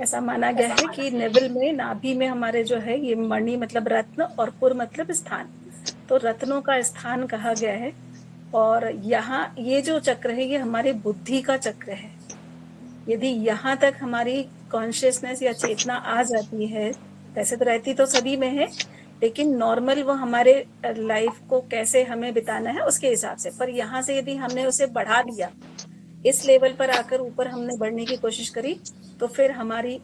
ऐसा माना गया है कि नेवल में, नाभि में हमारे जो है ये मणि मतलब रत्न और पुर मतलब स्थान, तो रत्नों का स्थान कहा गया है। और यहाँ ये जो चक्र है ये हमारी बुद्धि का चक्र है। यदि यहाँ तक हमारी कॉन्शियसनेस या चेतना आ जाती है, वैसे तो रहती तो सभी में है, लेकिन नॉर्मल वो हमारे लाइफ को कैसे हमें बिताना है उसके हिसाब से, पर यहाँ से यदि हमने उसे बढ़ा दिया, इस लेवल पर आकर ऊपर हमने बढ़ने की कोशिश करी, तो फिर हमारी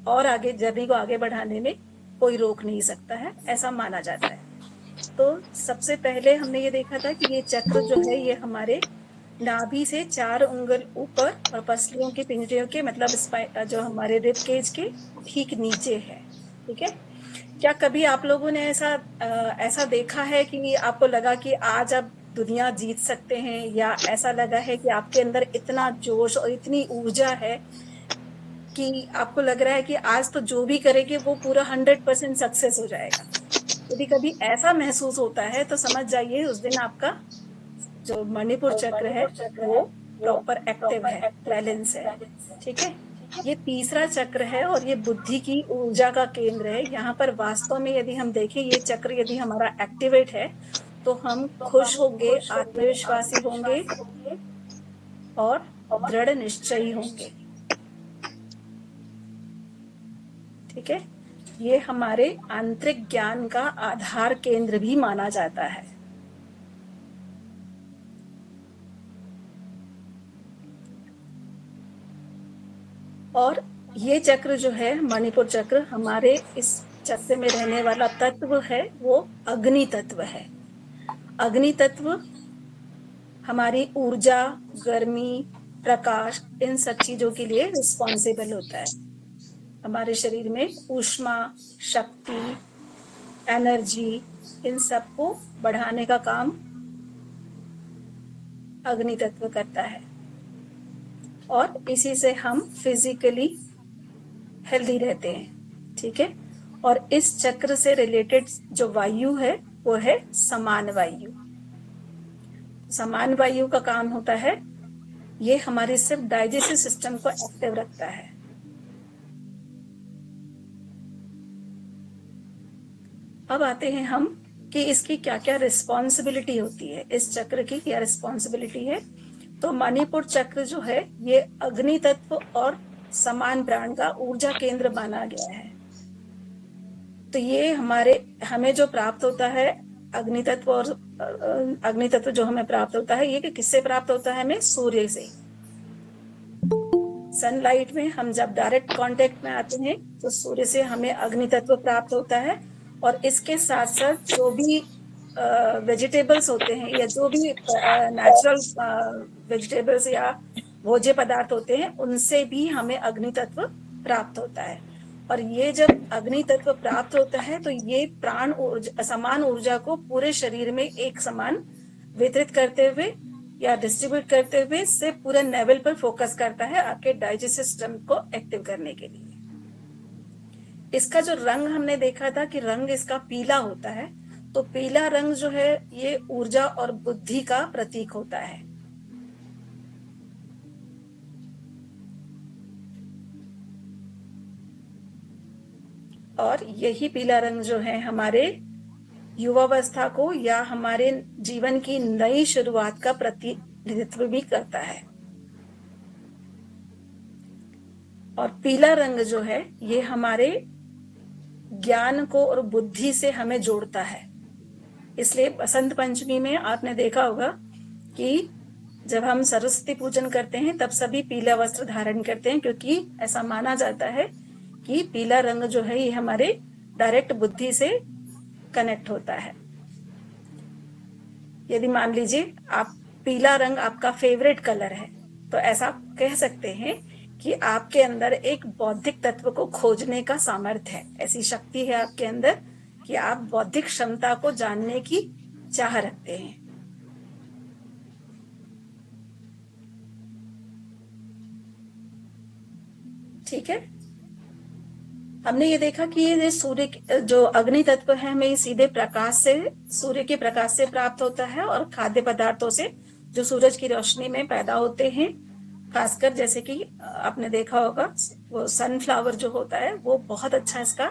और आगे जर्नी को आगे बढ़ाने में कोई रोक नहीं सकता है, ऐसा माना जाता है। तो सबसे पहले हमने ये देखा था कि ये चक्र जो है ये हमारे नाभि से 4 उंगल ऊपर और पसलियों के पिंजरियों के मतलब जो हमारे रिब केज के ठीक नीचे है। ठीक है, क्या कभी आप लोगों ने ऐसा देखा है कि आपको लगा कि आज आप दुनिया जीत सकते हैं, या ऐसा लगा है कि आपके अंदर इतना जोश और इतनी ऊर्जा है कि आपको लग रहा है कि आज तो जो भी करेंगे वो पूरा 100% सक्सेस हो जाएगा? यदि कभी ऐसा महसूस होता है तो समझ जाइए उस दिन आपका जो मणिपुर चक्र है वो प्रॉपर एक्टिव है, बैलेंस है। ठीक है, ये तीसरा चक्र है और ये बुद्धि की ऊर्जा का केंद्र है। यहाँ पर वास्तव में यदि हम देखें ये चक्र यदि हमारा एक्टिवेट है तो हम खुश होंगे, आत्मविश्वासी होंगे और दृढ़ निश्चयी होंगे। ठीक है, ये हमारे आंतरिक ज्ञान का आधार केंद्र भी माना जाता है। और ये चक्र जो है मणिपुर चक्र, हमारे इस चक्र में रहने वाला तत्व है वो अग्नि तत्व है। अग्नि तत्व हमारी ऊर्जा, गर्मी, प्रकाश, इन सब चीजों के लिए रिस्पॉन्सिबल होता है। हमारे शरीर में ऊष्मा, शक्ति, एनर्जी, इन सबको बढ़ाने का काम अग्नि तत्व करता है, और इसी से हम फिजिकली हेल्दी रहते हैं। ठीक है, और इस चक्र से रिलेटेड जो वायु है वो है समान वायु। समान वायु का काम होता है, ये हमारे सिर्फ डाइजेस्टिव सिस्टम को एक्टिव रखता है। अब आते हैं हम कि इसकी क्या क्या रिस्पॉन्सिबिलिटी होती है, इस चक्र की क्या रिस्पॉन्सिबिलिटी है। तो मणिपुर चक्र जो है ये अग्नि तत्व और समान प्राण का ऊर्जा केंद्र माना गया है। तो ये हमें जो प्राप्त होता है अग्नि तत्व, और अग्नि तत्व जो हमें प्राप्त होता है ये कि किससे प्राप्त होता है? हमें सूर्य से। सनलाइट में हम जब डायरेक्ट कांटेक्ट में आते हैं तो सूर्य से हमें अग्नि तत्व प्राप्त होता है। और इसके साथ साथ जो भी वेजिटेबल्स होते हैं या जो भी नेचुरल वेजिटेबल्स या भोज्य पदार्थ होते हैं उनसे भी हमें अग्नि तत्व प्राप्त होता है। और ये जब अग्नि तत्व प्राप्त होता है तो ये प्राण ऊर्जा, समान ऊर्जा को पूरे शरीर में एक समान वितरित करते हुए या डिस्ट्रीब्यूट करते हुए से पूरे लेवल पर फोकस करता है आपके डाइजेस्टिव सिस्टम को एक्टिव करने के लिए। इसका जो रंग हमने देखा था कि रंग इसका पीला होता है, तो पीला रंग जो है ये ऊर्जा और बुद्धि का प्रतीक होता है। और यही पीला रंग जो है हमारे युवावस्था को या हमारे जीवन की नई शुरुआत का प्रतिनिधित्व भी करता है। और पीला रंग जो है ये हमारे ज्ञान को और बुद्धि से हमें जोड़ता है। इसलिए बसंत पंचमी में आपने देखा होगा कि जब हम सरस्वती पूजन करते हैं तब सभी पीला वस्त्र धारण करते हैं, क्योंकि ऐसा माना जाता है कि पीला रंग जो है ये हमारे डायरेक्ट बुद्धि से कनेक्ट होता है। यदि मान लीजिए आप पीला रंग आपका फेवरेट कलर है तो ऐसा कह सकते हैं कि आपके अंदर एक बौद्धिक तत्व को खोजने का सामर्थ्य है, ऐसी शक्ति है आपके अंदर कि आप बौद्धिक क्षमता को जानने की चाह रखते हैं। ठीक है, हमने ये देखा कि ये सूर्य जो अग्नि तत्व है हमें सीधे प्रकाश से, सूर्य के प्रकाश से प्राप्त होता है और खाद्य पदार्थों से जो सूरज की रोशनी में पैदा होते हैं, खासकर जैसे कि आपने देखा होगा वो सनफ्लावर जो होता है वो बहुत अच्छा इसका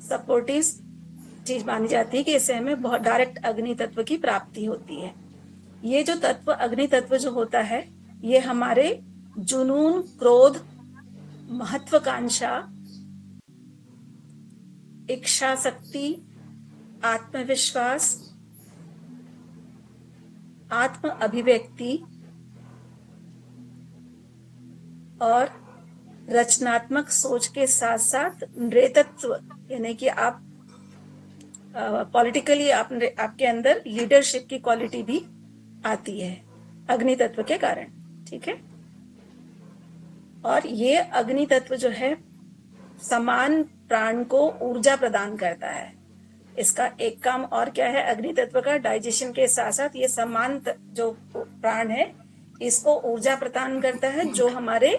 सपोर्टिव चीज मानी जाती है कि इससे हमें बहुत डायरेक्ट अग्नि तत्व की प्राप्ति होती है। ये जो तत्व अग्नि तत्व जो होता है ये हमारे जुनून, क्रोध, महत्वाकांक्षा, इच्छा शक्ति, आत्मविश्वास, आत्म अभिव्यक्ति और रचनात्मक सोच के साथ साथ नृतत्व, यानी कि आप पॉलिटिकली आपके अंदर लीडरशिप की क्वालिटी भी आती है अग्नि तत्व के कारण। ठीक है, और ये अग्नि तत्व जो है समान प्राण को ऊर्जा प्रदान करता है। इसका एक काम और क्या है अग्नि तत्व का, डाइजेशन के साथ साथ ये समान जो प्राण है इसको ऊर्जा प्रदान करता है जो हमारे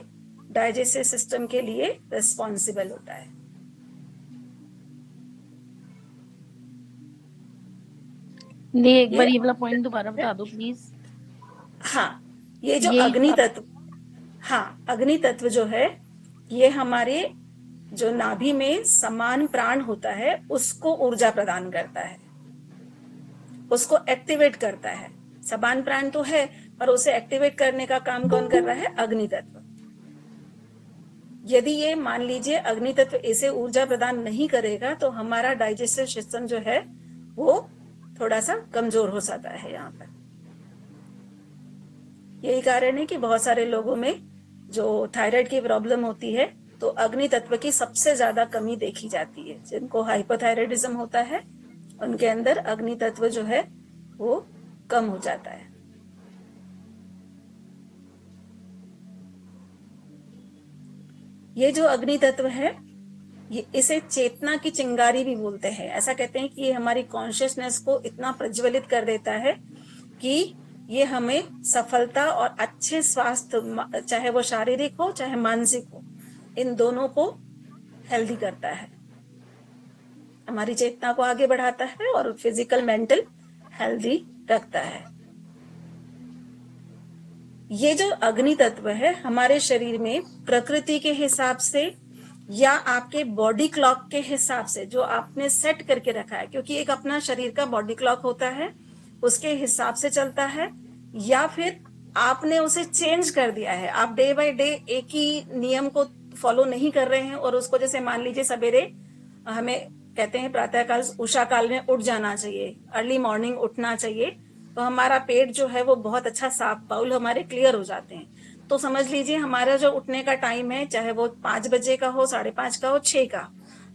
डाइजेस्टिव सिस्टम के लिए रिस्पॉन्सिबल होता है। नहीं, एक बार ये वाला पॉइंट दोबारा बता दो प्लीज। हाँ, ये जो अग्नि तत्व, हाँ अग्नि तत्व जो है ये हमारे जो नाभि में समान प्राण होता है उसको ऊर्जा प्रदान करता है, उसको एक्टिवेट करता है। समान प्राण तो है पर उसे एक्टिवेट करने का काम कौन कर रहा है, अग्नि तत्व। यदि ये मान लीजिए अग्नि तत्व इसे ऊर्जा प्रदान नहीं करेगा तो हमारा डाइजेस्टिव सिस्टम जो है वो थोड़ा सा कमजोर हो जाता है। यहाँ पर यही कारण है कि बहुत सारे लोगों में जो थायराइड की प्रॉब्लम होती है तो अग्नि तत्व की सबसे ज्यादा कमी देखी जाती है। जिनको हाइपोथायराइडिज्म होता है उनके अंदर अग्नि तत्व जो है वो कम हो जाता है। ये जो अग्नि तत्व है ये इसे चेतना की चिंगारी भी बोलते हैं। ऐसा कहते हैं कि ये हमारी कॉन्शियसनेस को इतना प्रज्वलित कर देता है कि ये हमें सफलता और अच्छे स्वास्थ्य, चाहे वो शारीरिक हो चाहे मानसिक हो, इन दोनों को हेल्दी करता है, हमारी चेतना को आगे बढ़ाता है और फिजिकल मेंटल हेल्दी रखता है। ये जो अग्नि तत्व है हमारे शरीर में प्रकृति के हिसाब से या आपके बॉडी क्लॉक के हिसाब से जो आपने सेट करके रखा है, क्योंकि एक अपना शरीर का बॉडी क्लॉक होता है उसके हिसाब से चलता है, या फिर आपने उसे चेंज कर दिया है, आप डे बाय डे एक ही नियम को फॉलो नहीं कर रहे हैं और उसको, जैसे मान लीजिए सवेरे हमें कहते हैं प्रातः काल उषा काल में उठ जाना चाहिए, अर्ली मॉर्निंग उठना चाहिए, तो हमारा पेट जो है वो बहुत अच्छा साफ, बाउल हमारे क्लियर हो जाते हैं। तो समझ लीजिए हमारा जो उठने का टाइम है चाहे वो 5 बजे का हो, 5:30 का हो, 6 का,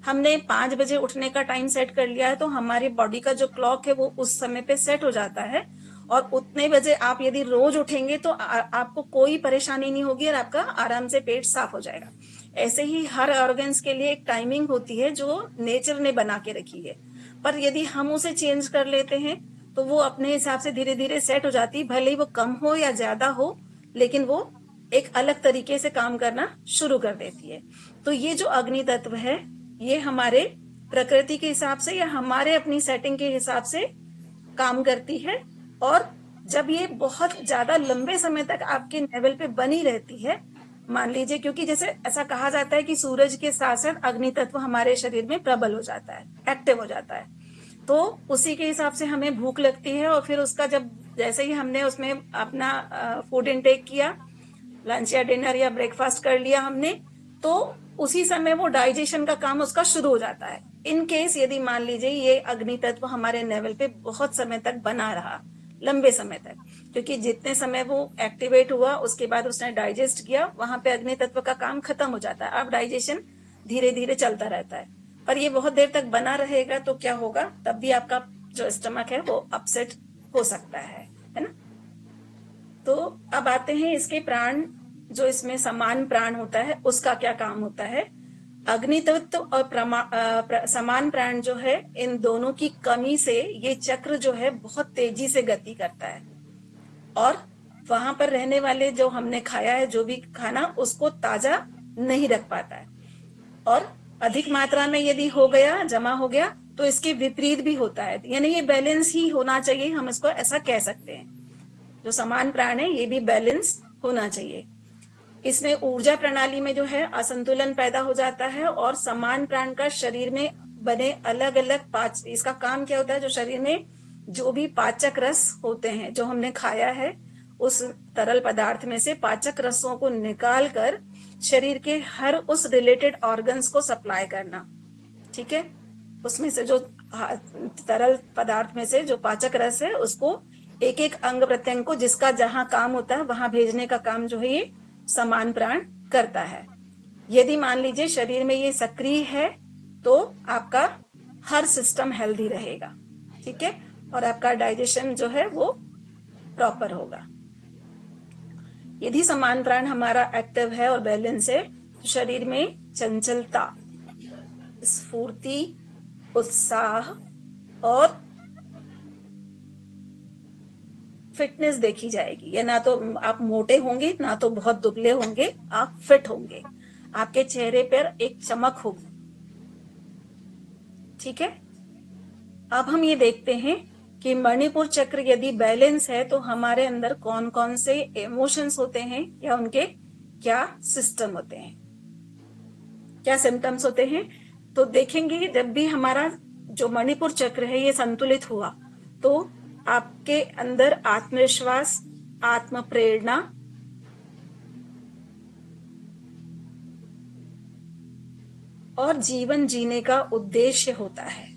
हमने 5 बजे उठने का टाइम सेट कर लिया है तो हमारी बॉडी का जो क्लॉक है वो उस समय पे सेट हो जाता है। और उतने बजे आप यदि रोज उठेंगे तो आपको कोई परेशानी नहीं होगी और आपका आराम से पेट साफ हो जाएगा। ऐसे ही हर ऑर्गन्स के लिए एक टाइमिंग होती है जो नेचर ने बना के रखी है, पर यदि हम उसे चेंज कर लेते हैं तो वो अपने हिसाब से धीरे धीरे सेट हो जाती है, भले ही वो कम हो या ज्यादा हो, लेकिन वो एक अलग तरीके से काम करना शुरू कर देती है। तो ये जो अग्नि तत्व है ये हमारे प्रकृति के हिसाब से या हमारे अपनी सेटिंग के हिसाब से काम करती है। और जब ये बहुत ज्यादा लंबे समय तक आपके लेवल पे बनी रहती है, मान लीजिए, क्योंकि जैसे ऐसा कहा जाता है कि सूरज के साथ साथ अग्नि तत्व हमारे शरीर में प्रबल हो जाता है, एक्टिव हो जाता है, तो उसी के हिसाब से हमें भूख लगती है और फिर उसका जब जैसे ही हमने उसमें अपना फूड इनटेक किया, लंच या डिनर या ब्रेकफास्ट कर लिया हमने, तो उसी समय वो डाइजेशन का काम उसका शुरू हो जाता है। इन केस यदि मान लीजिए ये अग्नि तत्व हमारे लेवल पे बहुत समय तक बना रहा, लंबे समय तक, क्योंकि जितने समय वो एक्टिवेट हुआ उसके बाद उसने डाइजेस्ट किया, वहां पे अग्नि तत्व का काम खत्म हो जाता है। अब डाइजेशन धीरे धीरे चलता रहता है, पर ये बहुत देर तक बना रहेगा तो क्या होगा, तब भी आपका जो स्टमक है वो अपसेट हो सकता है ना। तो अब आते हैं इसके प्राण, जो इसमें समान प्राण होता है उसका क्या काम होता है। अग्नि तत्व और समान प्राण जो है, इन दोनों की कमी से ये चक्र जो है बहुत तेजी से गति करता है और वहां पर रहने वाले जो हमने खाया है जो भी खाना उसको ताजा नहीं रख पाता है, और अधिक मात्रा में यदि हो गया, जमा हो गया, तो इसके विपरीत भी होता है, यानी ये बैलेंस ही होना चाहिए, हम इसको ऐसा कह सकते हैं। जो समान प्राण है ये भी बैलेंस होना चाहिए। इसमें ऊर्जा प्रणाली में जो है असंतुलन पैदा हो जाता है और समान प्राण का शरीर में बने अलग अलग इसका काम क्या होता है, जो शरीर में जो भी पाचक रस होते हैं, जो हमने खाया है उस तरल पदार्थ में से पाचक रसों को निकाल कर शरीर के हर उस रिलेटेड ऑर्गन्स को सप्लाई करना। ठीक है, उसमें से जो तरल पदार्थ में से जो पाचक रस है उसको एक एक अंग प्रत्यंग को जिसका जहां काम होता है वहां भेजने का काम जो है ये समान प्राण करता है। यदि मान लीजिए शरीर में ये सक्रिय है तो आपका हर सिस्टम हेल्दी रहेगा। ठीक है, और आपका डाइजेशन जो है वो प्रॉपर होगा। यदि समान प्राण हमारा एक्टिव है और बैलेंस है तो शरीर में चंचलता, स्फूर्ति, उत्साह और फिटनेस देखी जाएगी। या ना तो आप मोटे होंगे ना तो बहुत दुबले होंगे, आप फिट होंगे, आपके चेहरे पर एक चमक होगी। ठीक है, अब हम ये देखते हैं कि मणिपुर चक्र यदि बैलेंस है तो हमारे अंदर कौन कौन से इमोशंस होते हैं या उनके क्या सिस्टम होते हैं, क्या सिम्टम्स होते हैं। तो देखेंगे जब भी हमारा जो मणिपुर चक्र है ये संतुलित हुआ तो आपके अंदर आत्मविश्वास, आत्म प्रेरणा और जीवन जीने का उद्देश्य होता है।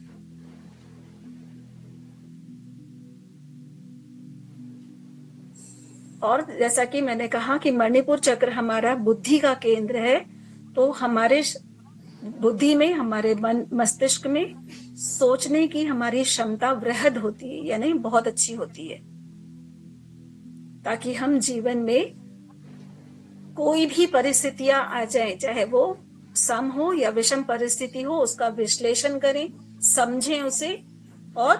और जैसा कि मैंने कहा कि मणिपुर चक्र हमारा बुद्धि का केंद्र है, तो हमारे बुद्धि में, हमारे मन मस्तिष्क में सोचने की हमारी क्षमता वृहद होती है, यानी बहुत अच्छी होती है, ताकि हम जीवन में कोई भी परिस्थितियां आ जाए, चाहे वो सम हो या विषम परिस्थिति हो, उसका विश्लेषण करें, समझें उसे और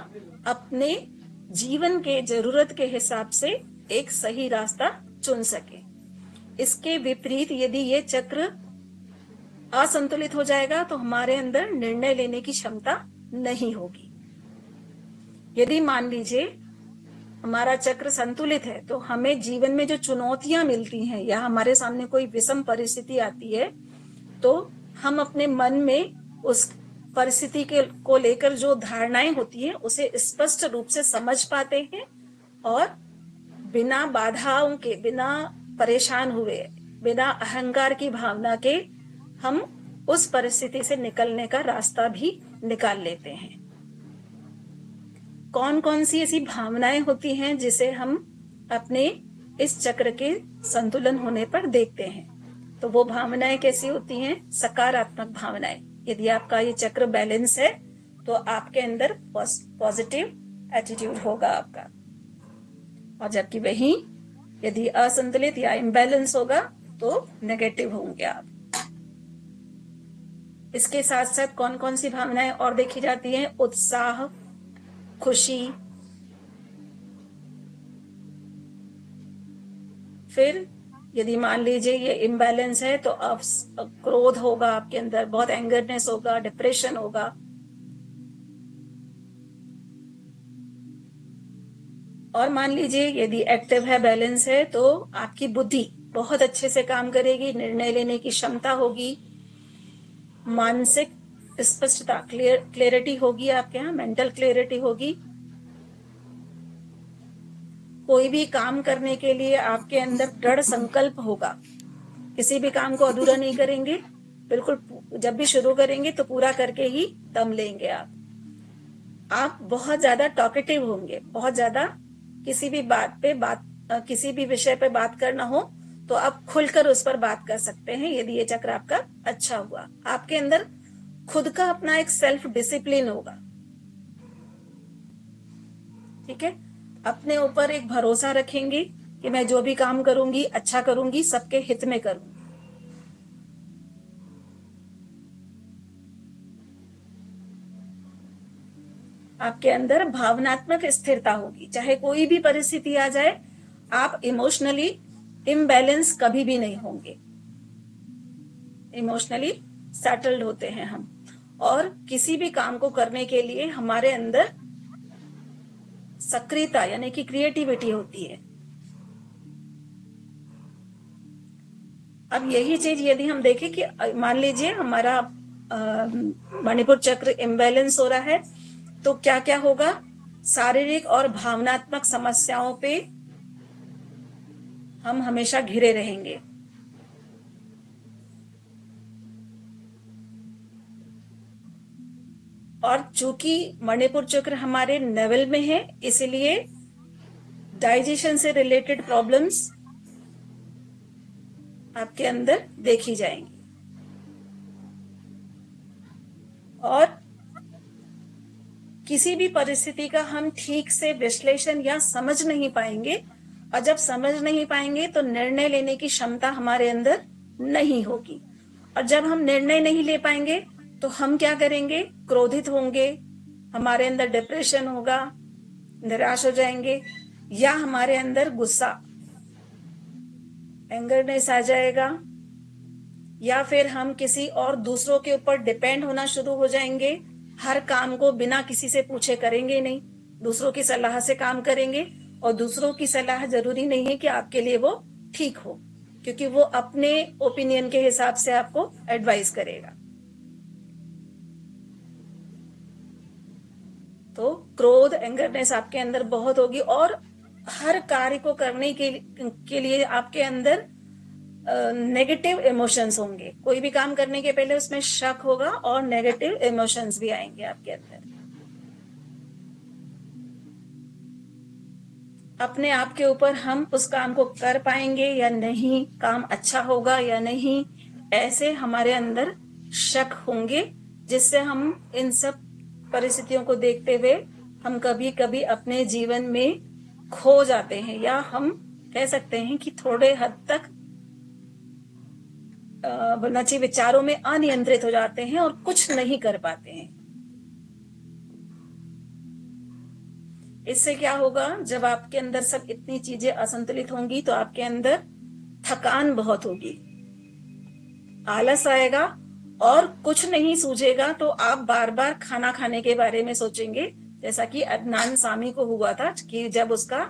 अपने जीवन के जरूरत के हिसाब से एक सही रास्ता चुन सके। इसके विपरीत यदि ये चक्र असंतुलित हो जाएगा तो हमारे अंदर निर्णय लेने की क्षमता नहीं होगी। यदि मान लीजिए हमारा चक्र संतुलित है तो हमें जीवन में जो चुनौतियां मिलती हैं या हमारे सामने कोई विषम परिस्थिति आती है तो हम अपने मन में उस परिस्थिति को लेकर जो धारणाएं होती हैं उसे स्पष्ट रूप से समझ पाते हैं और बिना बाधाओं के, बिना परेशान हुए, बिना अहंकार की भावना के हम उस परिस्थिति से निकलने का रास्ता भी निकाल लेते हैं। कौन कौन सी ऐसी भावनाएं होती हैं जिसे हम अपने इस चक्र के संतुलन होने पर देखते हैं? तो वो भावनाएं कैसी होती हैं? सकारात्मक भावनाएं। यदि आपका ये चक्र बैलेंस है तो आपके अंदर पॉजिटिव एटीट्यूड होगा आपका, और जबकि वही यदि असंतुलित या इम्बैलेंस होगा तो नेगेटिव होंगे आप। इसके साथ साथ कौन कौन सी भावनाएं और देखी जाती हैं? उत्साह, खुशी, फिर यदि मान लीजिए ये इम्बैलेंस है तो अब क्रोध होगा आपके अंदर, बहुत एंगरनेस होगा, डिप्रेशन होगा। और मान लीजिए यदि एक्टिव है, बैलेंस है, तो आपकी बुद्धि बहुत अच्छे से काम करेगी, निर्णय लेने की क्षमता होगी, मानसिक स्पष्टता, क्लियरिटी होगी आपके यहाँ, मेंटल क्लियरिटी होगी। कोई भी काम करने के लिए आपके अंदर दृढ़ संकल्प होगा, किसी भी काम को अधूरा नहीं करेंगे, बिल्कुल जब भी शुरू करेंगे तो पूरा करके ही दम लेंगे आप बहुत ज्यादा टॉकेटिव होंगे, बहुत ज्यादा किसी भी किसी भी विषय पे बात करना हो तो आप खुलकर उस पर बात कर सकते हैं यदि ये चक्र आपका अच्छा हुआ। आपके अंदर खुद का अपना एक सेल्फ डिसिप्लिन होगा। ठीक है, अपने ऊपर एक भरोसा रखेंगे कि मैं जो भी काम करूंगी अच्छा करूंगी, सबके हित में करूंगी। आपके अंदर भावनात्मक स्थिरता होगी, चाहे कोई भी परिस्थिति आ जाए आप इमोशनली इम्बैलेंस कभी भी नहीं होंगे। इमोशनली सेटल्ड होते हैं हम, और किसी भी काम को करने के लिए हमारे अंदर सक्रियता यानी कि क्रिएटिविटी होती है। अब यही चीज यदि हम देखें कि मान लीजिए हमारा मणिपुर चक्र इम्बैलेंस हो रहा है, तो क्या क्या होगा, शारीरिक और भावनात्मक समस्याओं पे हम हमेशा घिरे रहेंगे। और चूंकि मणिपुर चक्र हमारे नेवल में है, इसलिए डाइजेशन से रिलेटेड प्रॉब्लम्स आपके अंदर देखी जाएंगी। और किसी भी परिस्थिति का हम ठीक से विश्लेषण या समझ नहीं पाएंगे, और जब समझ नहीं पाएंगे तो निर्णय लेने की क्षमता हमारे अंदर नहीं होगी। और जब हम निर्णय नहीं ले पाएंगे तो हम क्या करेंगे, क्रोधित होंगे, हमारे अंदर डिप्रेशन होगा, निराश हो जाएंगे, या हमारे अंदर गुस्सा, एंगरनेस आ जाएगा, या फिर हम किसी और दूसरों के ऊपर डिपेंड होना शुरू हो जाएंगे। हर काम को बिना किसी से पूछे करेंगे नहीं, दूसरों की सलाह से काम करेंगे, और दूसरों की सलाह जरूरी नहीं है कि आपके लिए वो ठीक हो, क्योंकि वो अपने ओपिनियन के हिसाब से आपको एडवाइस करेगा। तो क्रोध, एंगरनेस आपके अंदर बहुत होगी, और हर कार्य को करने के लिए आपके अंदर नेगेटिव इमोशंस होंगे। कोई भी काम करने के पहले उसमें शक होगा और नेगेटिव इमोशंस भी आएंगे आपके अंदर। अपने आप के ऊपर हम उस काम को कर पाएंगे या नहीं, काम अच्छा होगा या नहीं, ऐसे हमारे अंदर शक होंगे, जिससे हम इन सब परिस्थितियों को देखते हुए हम कभी कभी अपने जीवन में खो जाते हैं, या हम कह सकते हैं कि थोड़े हद तक बोलना चाहिए विचारों में अनियंत्रित हो जाते हैं और कुछ नहीं कर पाते हैं। इससे क्या होगा, जब आपके अंदर सब इतनी चीजें असंतुलित होंगी तो आपके अंदर थकान बहुत होगी, आलस आएगा, और कुछ नहीं सूझेगा तो आप बार बार खाना खाने के बारे में सोचेंगे। जैसा कि अदनान सामी को हुआ था कि जब उसका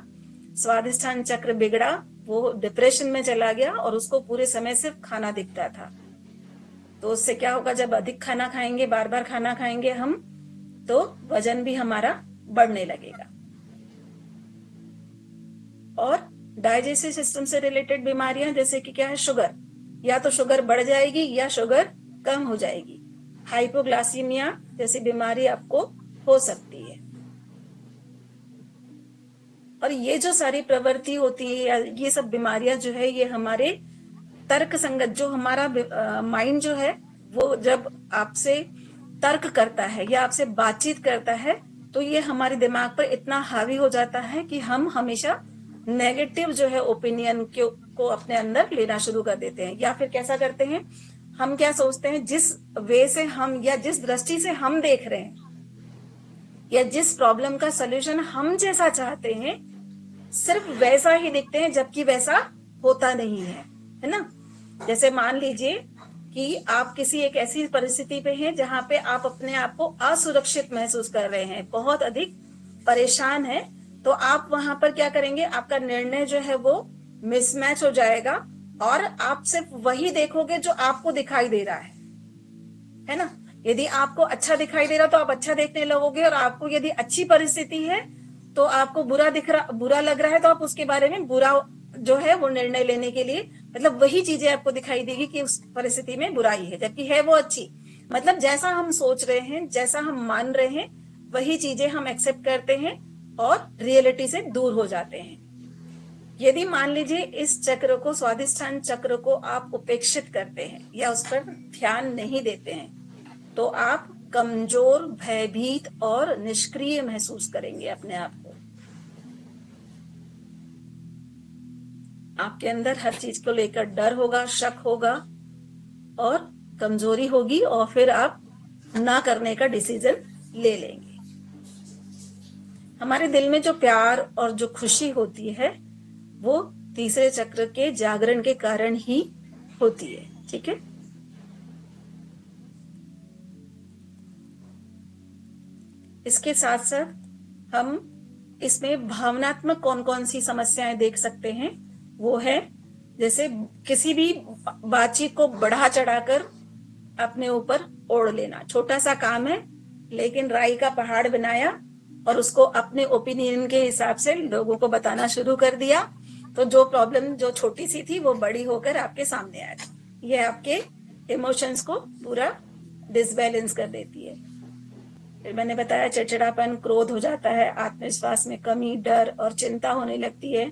स्वादिष्ठान चक्र बिगड़ा, वो डिप्रेशन में चला गया और उसको पूरे समय सिर्फ खाना दिखता था। तो उससे क्या होगा, जब अधिक खाना खाएंगे, बार बार खाना खाएंगे हम, तो वजन भी हमारा बढ़ने लगेगा। और डाइजेस्टिव सिस्टम से रिलेटेड बीमारियां जैसे कि क्या है, शुगर, या तो शुगर बढ़ जाएगी या शुगर कम हो जाएगी। हाइपोग्लासीमिया जैसी बीमारी आपको हो सकती है। और ये जो सारी प्रवृत्ति होती है या ये सब बीमारियां जो है, ये हमारे तर्क संगत, जो हमारा माइंड जो है, वो जब आपसे तर्क करता है या आपसे बातचीत करता है, तो ये हमारे दिमाग पर इतना हावी हो जाता है कि हम हमेशा नेगेटिव जो है ओपिनियन को अपने अंदर लेना शुरू कर देते हैं। या फिर कैसा करते हैं, हम क्या सोचते हैं, जिस वे से हम या जिस दृष्टि से हम देख रहे हैं या जिस प्रॉब्लम का सलूशन हम जैसा चाहते हैं, सिर्फ वैसा ही दिखते हैं, जबकि वैसा होता नहीं है ना। जैसे मान लीजिए कि आप किसी एक ऐसी परिस्थिति पे हैं जहां पे आप अपने आप को असुरक्षित महसूस कर रहे हैं, बहुत अधिक परेशान है, तो आप वहां पर क्या करेंगे, आपका निर्णय जो है वो मिसमैच हो जाएगा, और आप सिर्फ वही देखोगे जो आपको दिखाई दे रहा है ना। यदि आपको अच्छा दिखाई दे रहा तो आप अच्छा देखने लगोगे, और आपको यदि अच्छी परिस्थिति है तो आपको बुरा लग रहा है, तो आप उसके बारे में बुरा जो है वो निर्णय लेने के लिए, मतलब वही चीजें आपको दिखाई देगी कि उस परिस्थिति में बुराई है, जबकि है वो अच्छी। मतलब जैसा हम सोच रहे हैं, जैसा हम मान रहे हैं, वही चीजें हम एक्सेप्ट करते हैं और रियलिटी से दूर हो जाते हैं। यदि मान लीजिए इस चक्र को, स्वादिष्ठान चक्र को आप उपेक्षित करते हैं या उस पर ध्यान नहीं देते हैं, तो आप कमजोर, भयभीत और निष्क्रिय महसूस करेंगे अपने आप को। आपके अंदर हर चीज को लेकर डर होगा, शक होगा और कमजोरी होगी, और फिर आप ना करने का डिसीजन ले लेंगे। हमारे दिल में जो प्यार और जो खुशी होती है, वो तीसरे चक्र के जागरण के कारण ही होती है। ठीक है, इसके साथ साथ हम इसमें भावनात्मक कौन कौन सी समस्याएं देख सकते हैं, वो है जैसे किसी भी बातचीत को बढ़ा चढ़ाकर अपने ऊपर ओढ़ लेना। छोटा सा काम है, लेकिन राई का पहाड़ बनाया और उसको अपने ओपिनियन के हिसाब से लोगों को बताना शुरू कर दिया, तो जो प्रॉब्लम जो छोटी सी थी वो बड़ी होकर आपके सामने आ गई। ये आपके इमोशंस को पूरा डिसबैलेंस कर देती है। फिर मैंने बताया चिड़चिड़ापन, क्रोध हो जाता है, आत्मविश्वास में कमी, डर और चिंता होने लगती है।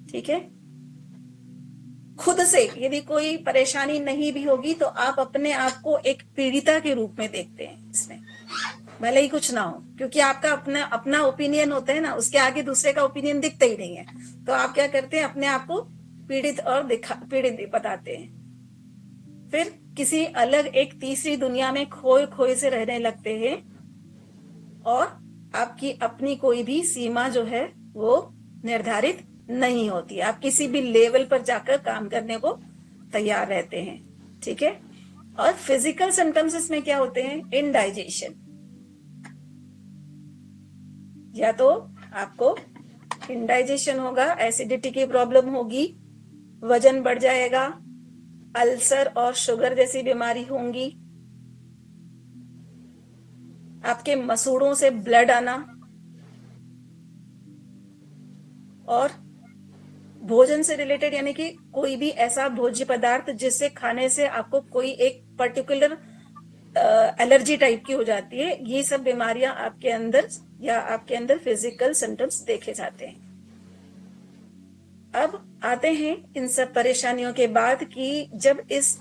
ठीक है, खुद से यदि कोई परेशानी नहीं भी होगी तो आप अपने आप को एक पीड़िता के रूप में देखते हैं इसमें, भले ही कुछ ना हो, क्योंकि आपका अपना अपना ओपिनियन होता है ना, उसके आगे दूसरे का ओपिनियन दिखता ही नहीं है। तो आप क्या करते हैं, अपने आप को पीड़ित और पीड़ित बताते हैं। फिर किसी अलग एक तीसरी दुनिया में खोए खोए से रहने लगते हैं और आपकी अपनी कोई भी सीमा जो है वो निर्धारित नहीं होती। आप किसी भी लेवल पर जाकर काम करने को तैयार रहते हैं। ठीक है, और फिजिकल सिम्टम्स इसमें क्या होते हैं, इनडाइजेशन, या तो आपको इनडाइजेशन होगा, एसिडिटी की प्रॉब्लम होगी, वजन बढ़ जाएगा, अल्सर और शुगर जैसी बीमारी होंगी, आपके मसूड़ों से ब्लड आना, और भोजन से रिलेटेड यानी कि कोई भी ऐसा भोज्य पदार्थ जिससे खाने से आपको कोई एक पर्टिकुलर एलर्जी टाइप की हो जाती है, ये सब बीमारियां आपके अंदर फिजिकल सिम्टम्स देखे जाते हैं। अब आते हैं इन सब परेशानियों के बाद कि जब इस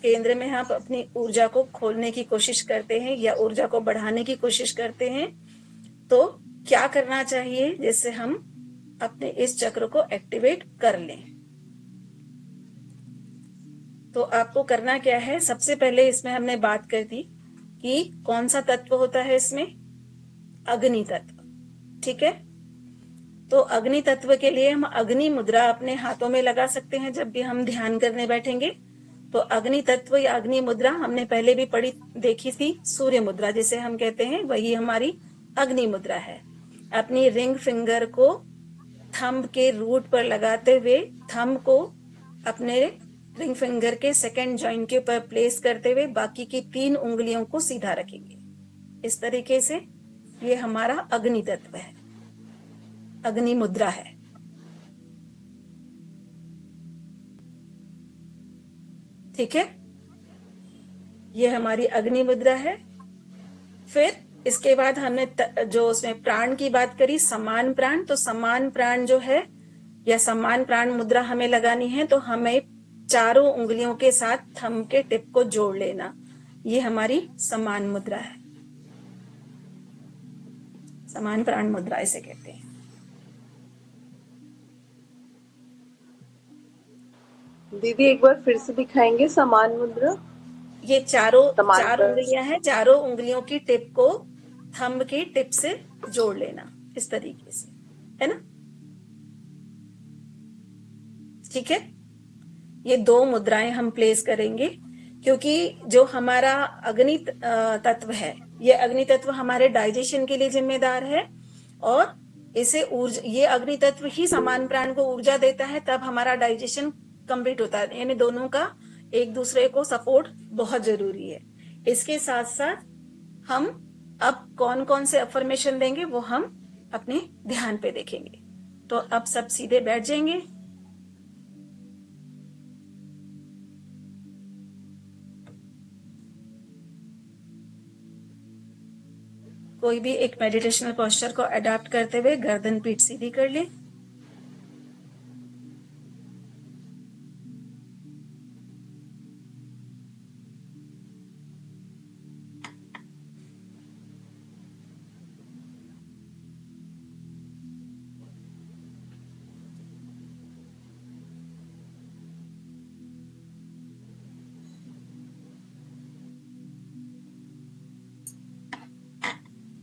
केंद्र में आप अपनी ऊर्जा को खोलने की कोशिश करते हैं या ऊर्जा को बढ़ाने की कोशिश करते हैं, तो क्या करना चाहिए जिससे हम अपने इस चक्र को एक्टिवेट कर लें। तो आपको करना क्या है, सबसे पहले इसमें हमने बात कर दी कि कौन सा तत्व होता है इसमें, अग्नि तत्व। ठीक है, तो अग्नि तत्व के लिए हम अग्नि मुद्रा अपने हाथों में लगा सकते हैं जब भी हम ध्यान करने बैठेंगे। तो अग्नि तत्व या अग्नि मुद्रा हमने पहले भी देखी थी, सूर्य मुद्रा जिसे हम कहते हैं, वही हमारी अग्नि मुद्रा है। अपनी रिंग फिंगर को थंब के रूट पर लगाते हुए थंब को अपने रिंग फिंगर के सेकेंड जॉइंट के ऊपर प्लेस करते हुए बाकी की 3 उंगलियों को सीधा रखेंगे। इस तरीके से ये हमारा अग्नि तत्व है, अग्नि मुद्रा है। ठीक है, ये हमारी अग्नि मुद्रा है। फिर इसके बाद हमने जो उसमें प्राण की बात करी, समान प्राण, तो समान प्राण जो है या समान प्राण मुद्रा हमें लगानी है, तो हमें चारों उंगलियों के साथ थंब के टिप को जोड़ लेना, ये हमारी समान मुद्रा है, समान प्राण मुद्रा इसे कहते हैं। दीदी एक बार फिर से दिखाएंगे समान मुद्रा। ये चार उंगलियां हैं, चारों उंगलियों की टिप को थंब की टिप से जोड़ लेना, इस तरीके से, है ना। ठीक है, ये 2 मुद्राएं हम प्लेस करेंगे, क्योंकि जो हमारा अग्नि तत्व है, ये अग्नि तत्व हमारे डाइजेशन के लिए जिम्मेदार है, और इसे ये अग्नि तत्व ही समान प्राण को ऊर्जा देता है, तब हमारा डाइजेशन कंप्लीट होता है। यानी दोनों का एक दूसरे को सपोर्ट बहुत जरूरी है। इसके साथ साथ हम अब कौन कौन से अफर्मेशन देंगे वो हम अपने ध्यान पे देखेंगे। तो अब सब सीधे बैठ जाएंगे। कोई भी एक मेडिटेशनल पोस्चर को अडॉप्ट करते हुए गर्दन पीठ सीधी कर ले।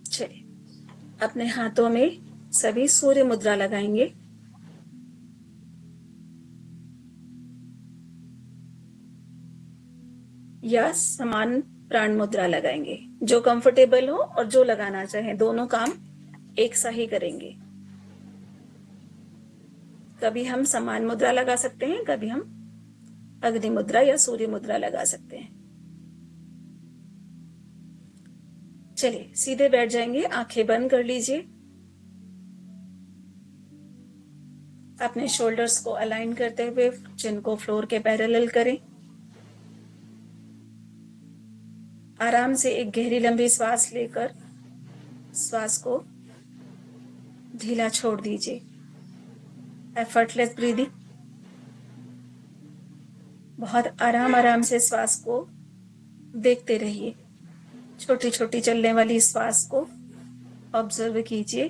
चलिए, अपने हाथों में सभी सूर्य मुद्रा लगाएंगे। या समान प्राण मुद्रा लगाएंगे, जो कंफर्टेबल हो और जो लगाना चाहे, दोनों काम एक सा ही करेंगे। कभी हम समान मुद्रा लगा सकते हैं, कभी हम अग्नि मुद्रा या सूर्य मुद्रा लगा सकते हैं। चलिए सीधे बैठ जाएंगे, आंखें बंद कर लीजिए। अपने शोल्डर्स को अलाइन करते हुए चिन को फ्लोर के पैरेलल करें। आराम से एक गहरी लंबी श्वास लेकर श्वास को ढीला छोड़ दीजिए। Effortless breathing. बहुत आराम से श्वास को देखते रहिए। छोटी छोटी चलने वाली श्वास को ऑब्जर्व कीजिए।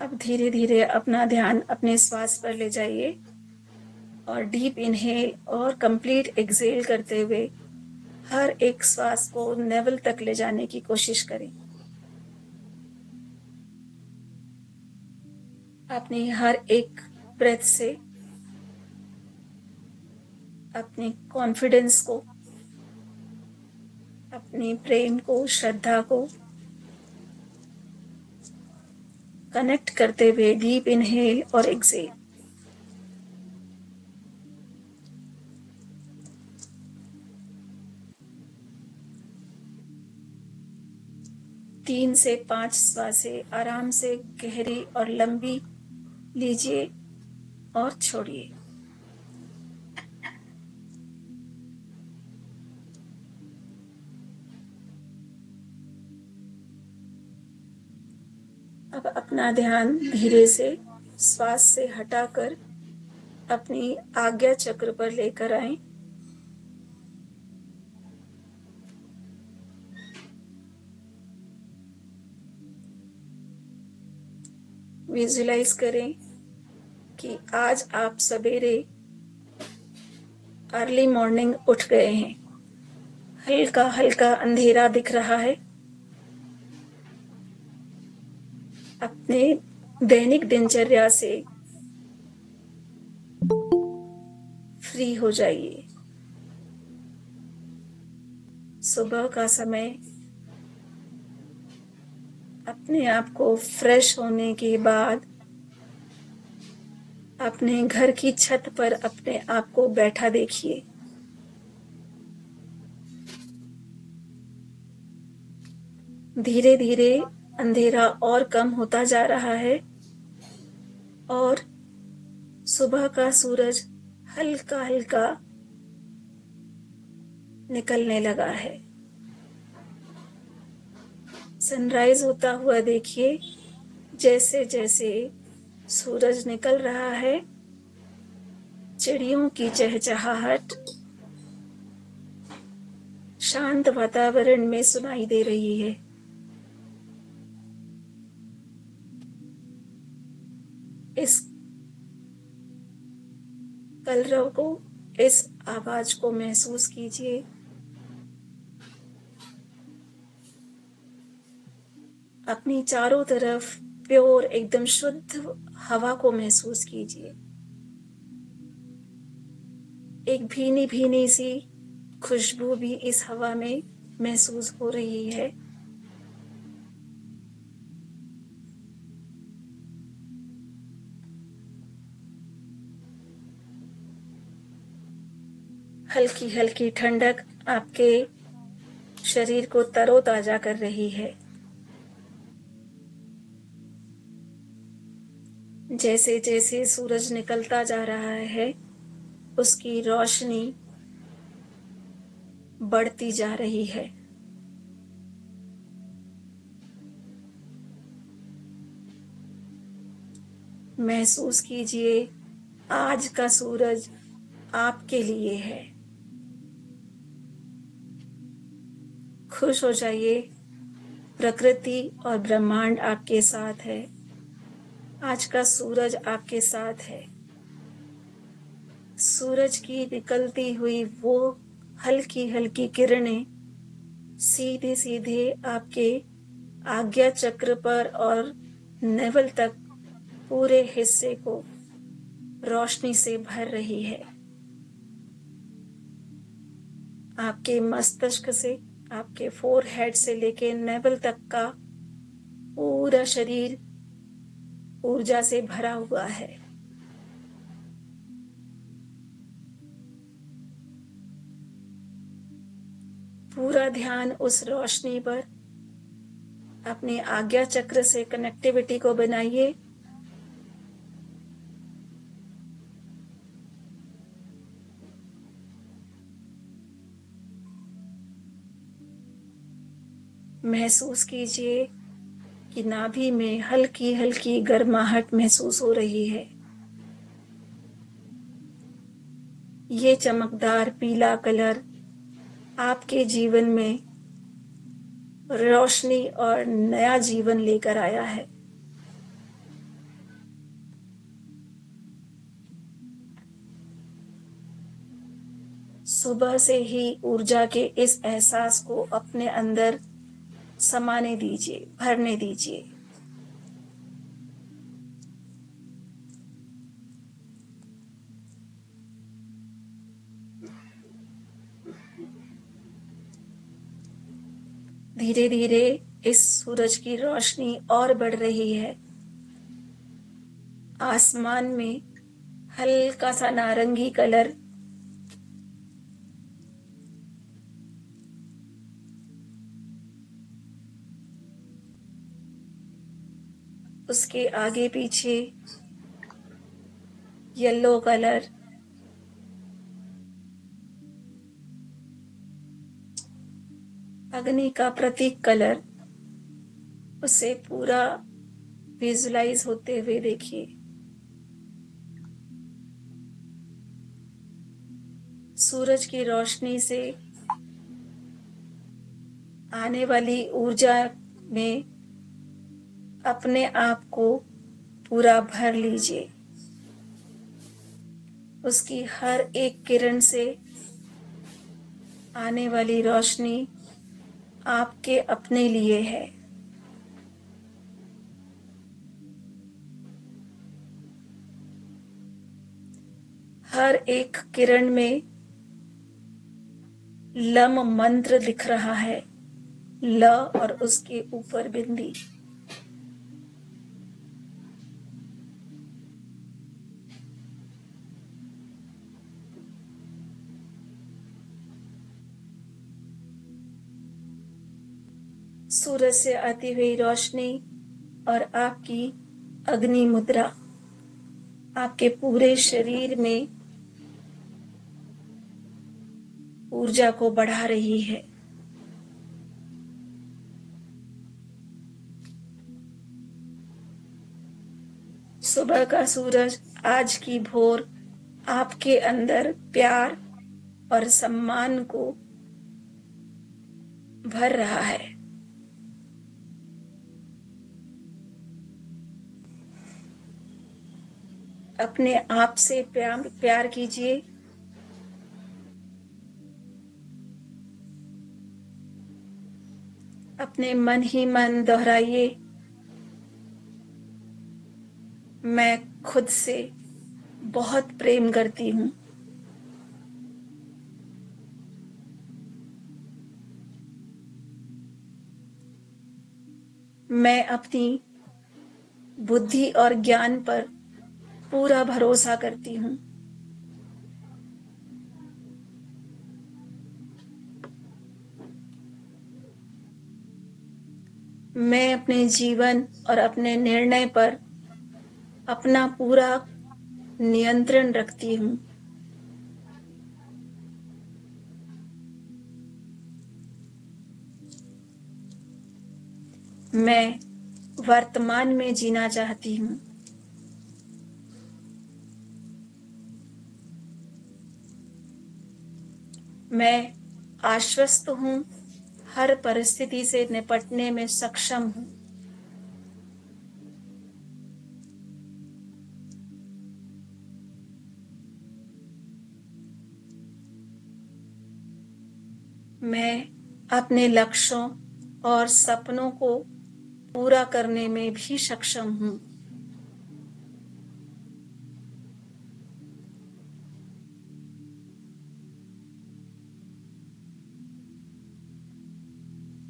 अब धीरे धीरे अपना ध्यान अपने श्वास पर ले जाइए और डीप इनहेल और कंप्लीट एक्सहेल करते हुए हर एक श्वास को नेवल तक ले जाने की कोशिश करें। अपनी हर एक ब्रेथ से अपने कॉन्फिडेंस को, अपनी प्रेम को, श्रद्धा को कनेक्ट करते हुए डीप इनहेल और एक्सहेल। तीन से 5 श्वासें आराम से गहरी और लंबी लीजिए और छोड़िए। अब अपना ध्यान धीरे से श्वास से हटाकर अपनी आज्ञा चक्र पर लेकर आएं। विजुलाइज करें कि आज आप सवेरे अर्ली मॉर्निंग उठ गए हैं। हल्का हल्का अंधेरा दिख रहा है। अपने दैनिक दिनचर्या से फ्री हो जाइए। सुबह का समय अपने आप को फ्रेश होने के बाद अपने घर की छत पर अपने आप को बैठा देखिए। धीरे धीरे अंधेरा और कम होता जा रहा है और सुबह का सूरज हल्का हल्का निकलने लगा है। सनराइज होता हुआ देखिए। जैसे जैसे सूरज निकल रहा है, चिड़ियों की चहचहाहट शांत वातावरण में सुनाई दे रही है। इस कलरव को, इस आवाज को महसूस कीजिए। अपनी चारों तरफ प्योर, एकदम शुद्ध हवा को महसूस कीजिए। एक भीनी भीनी सी खुशबू भी इस हवा में महसूस हो रही है। हल्की हल्की ठंडक आपके शरीर को तरोताजा कर रही है। जैसे जैसे सूरज निकलता जा रहा है, उसकी रोशनी बढ़ती जा रही है। महसूस कीजिए, आज का सूरज आपके लिए है। खुश हो जाइए, प्रकृति और ब्रह्मांड आपके साथ है। आज का सूरज आपके साथ है। सूरज की निकलती हुई वो हल्की हल्की किरणें सीधे सीधे आपके आज्ञा चक्र पर और नेवल तक पूरे हिस्से को रोशनी से भर रही है। आपके मस्तिष्क से, आपके फोरहेड से लेके नेवल तक का पूरा शरीर ऊर्जा से भरा हुआ है। पूरा ध्यान उस रोशनी पर, अपने आज्ञा चक्र से कनेक्टिविटी को बनाइए। महसूस कीजिए कि नाभि में हल्की हल्की गर्माहट महसूस हो रही है। ये चमकदार पीला कलर आपके जीवन में रोशनी और नया जीवन लेकर आया है। सुबह से ही ऊर्जा के इस एहसास को अपने अंदर समाने दीजिए, भरने दीजिए। धीरे धीरे इस सूरज की रोशनी और बढ़ रही है। आसमान में हल्का सा नारंगी कलर उसके आगे पीछे येलो कलर, अग्नि का प्रतीक कलर, उसे पूरा विजुलाइज होते हुए देखिए। सूरज की रोशनी से आने वाली ऊर्जा में अपने आप को पूरा भर लीजिए। उसकी हर एक किरण से आने वाली रोशनी आपके अपने लिए है। हर एक किरण में लम मंत्र दिख रहा है, ल और उसके ऊपर बिंदी। सूरज से आती हुई रोशनी और आपकी अग्नि मुद्रा आपके पूरे शरीर में ऊर्जा को बढ़ा रही है। सुबह का सूरज आज की भोर आपके अंदर प्यार और सम्मान को भर रहा है। अपने आप से प्यार कीजिए। अपने मन ही मन दोहराइए, मैं खुद से बहुत प्रेम करती हूँ। मैं अपनी बुद्धि और ज्ञान पर पूरा भरोसा करती हूँ। मैं अपने जीवन और अपने निर्णय पर अपना पूरा नियंत्रण रखती हूँ। मैं वर्तमान में जीना चाहती हूँ। मैं आश्वस्त हूँ, हर परिस्थिति से निपटने में सक्षम हूँ। मैं अपने लक्ष्यों और सपनों को पूरा करने में भी सक्षम हूँ।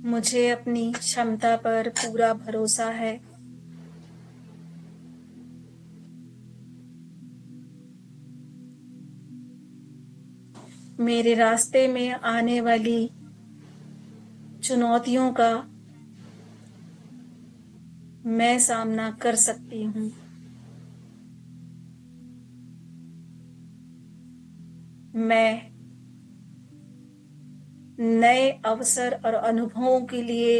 मुझे अपनी क्षमता पर पूरा भरोसा है। मेरे रास्ते में आने वाली चुनौतियों का मैं सामना कर सकती हूँ। मैं नए अवसर और अनुभवों के लिए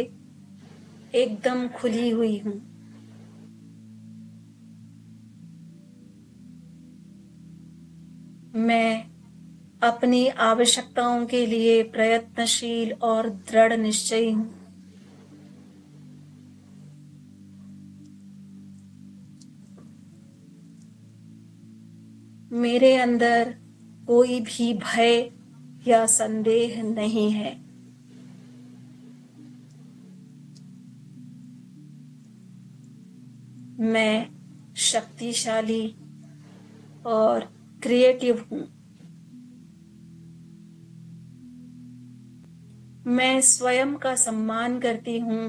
एकदम खुली हुई हूँ। मैं अपनी आवश्यकताओं के लिए प्रयत्नशील और दृढ़ निश्चयी हूँ। मेरे अंदर कोई भी भय या संदेह नहीं है। मैं शक्तिशाली और क्रिएटिव हूँ। मैं स्वयं का सम्मान करती हूँ।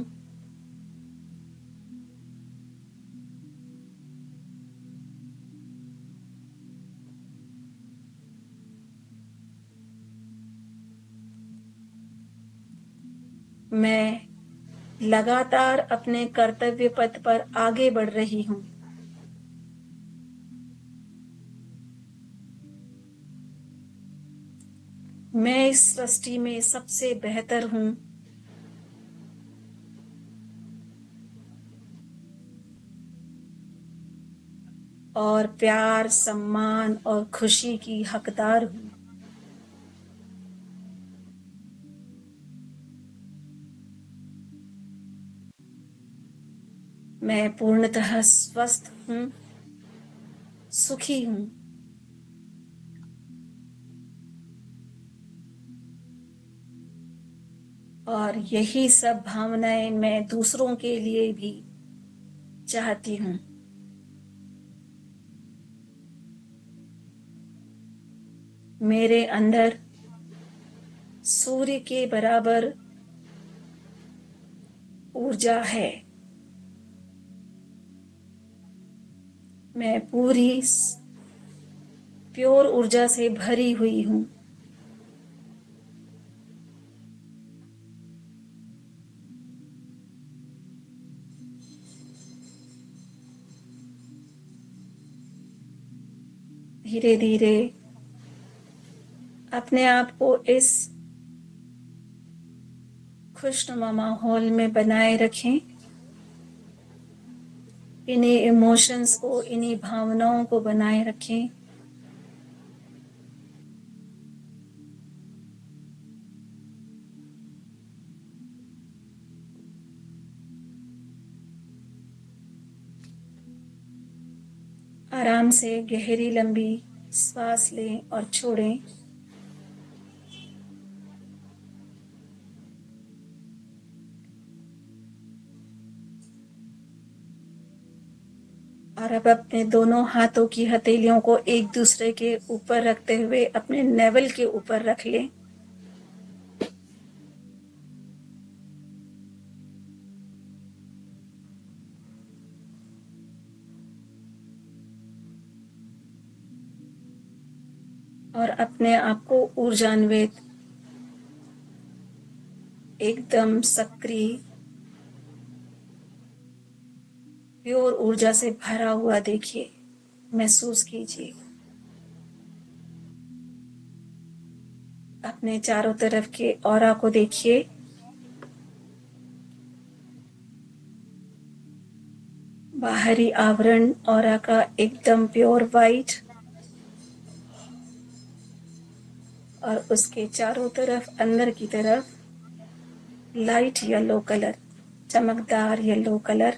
मैं लगातार अपने कर्तव्य पथ पर आगे बढ़ रही हूँ। मैं इस सृष्टि में सबसे बेहतर हूँ। और प्यार, सम्मान और खुशी की हकदार हूँ। मैं पूर्णतः स्वस्थ हूँ, सुखी हूँ। और यही सब भावनाएं मैं दूसरों के लिए भी चाहती हूँ। मेरे अंदर सूर्य के बराबर ऊर्जा है। मैं पूरी प्योर ऊर्जा से भरी हुई हूँ। धीरे धीरे अपने आप को इस खुशनुमा माहौल में बनाए रखें। इन्हीं इमोशंस को, इन्हीं भावनाओं को बनाए रखें। आराम से गहरी लंबी सांस लें और छोड़ें। और अब अपने दोनों हाथों की हथेलियों को एक दूसरे के ऊपर रखते हुए अपने नेवल के ऊपर रख लें। और अपने आप को ऊर्जान्वित, एकदम सक्रिय, प्योर ऊर्जा से भरा हुआ देखिए, महसूस कीजिए। अपने चारों तरफ के ऑरा को देखिए। बाहरी आवरण ऑरा का एकदम प्योर वाइट, और उसके चारों तरफ अंदर की तरफ लाइट येलो कलर, चमकदार येलो कलर।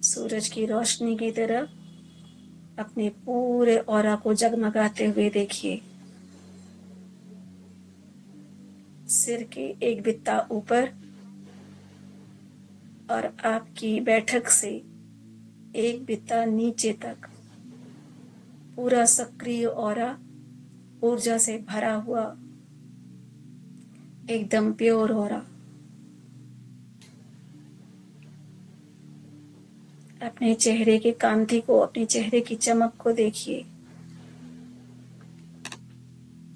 सूरज की रोशनी की तरफ अपने पूरे ऑरा को जगमगाते हुए देखिए। सिर के एक बित्ता ऊपर और आपकी बैठक से एक बित्ता नीचे तक पूरा सक्रिय ऑरा, ऊर्जा से भरा हुआ, एकदम प्योर ऑरा। अपने चेहरे की कांति को, अपने चेहरे की चमक को देखिए।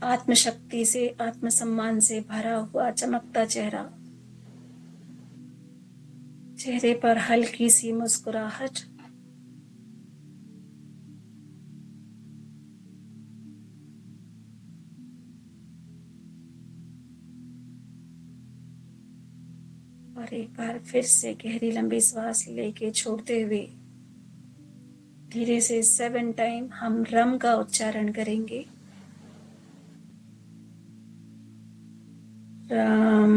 आत्मशक्ति से, आत्मसम्मान से भरा हुआ चमकता चेहरा। चेहरे पर हल्की सी मुस्कुराहट। और एक बार फिर से गहरी लंबी सांस लेके छोड़ते हुए धीरे से 7 टाइम हम रम का उच्चारण करेंगे। रम,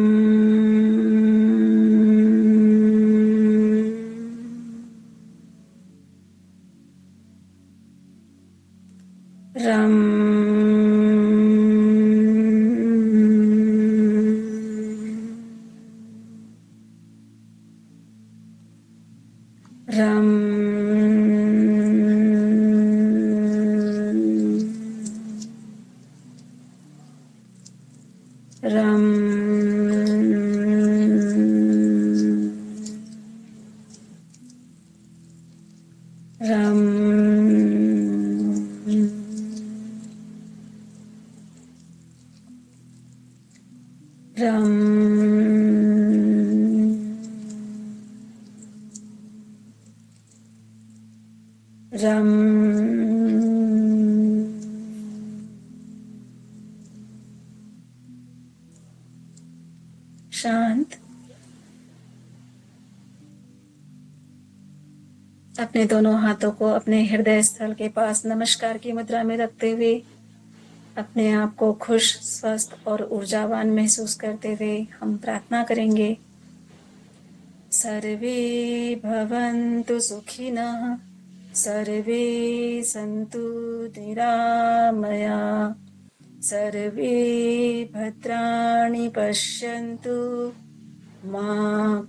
रम, रम, रम, रम, रम, रम, शांत। अपने दोनों हाथों को अपने हृदय स्थल के पास नमस्कार की मुद्रा में रखते हुए अपने आप को खुश, स्वस्थ और ऊर्जावान महसूस करते हुए हम प्रार्थना करेंगे। सर्वे भवन्तु सुखिनः, सर्वे सन्तु निरामया, सर्वे भद्राणि पश्यन्तु, मा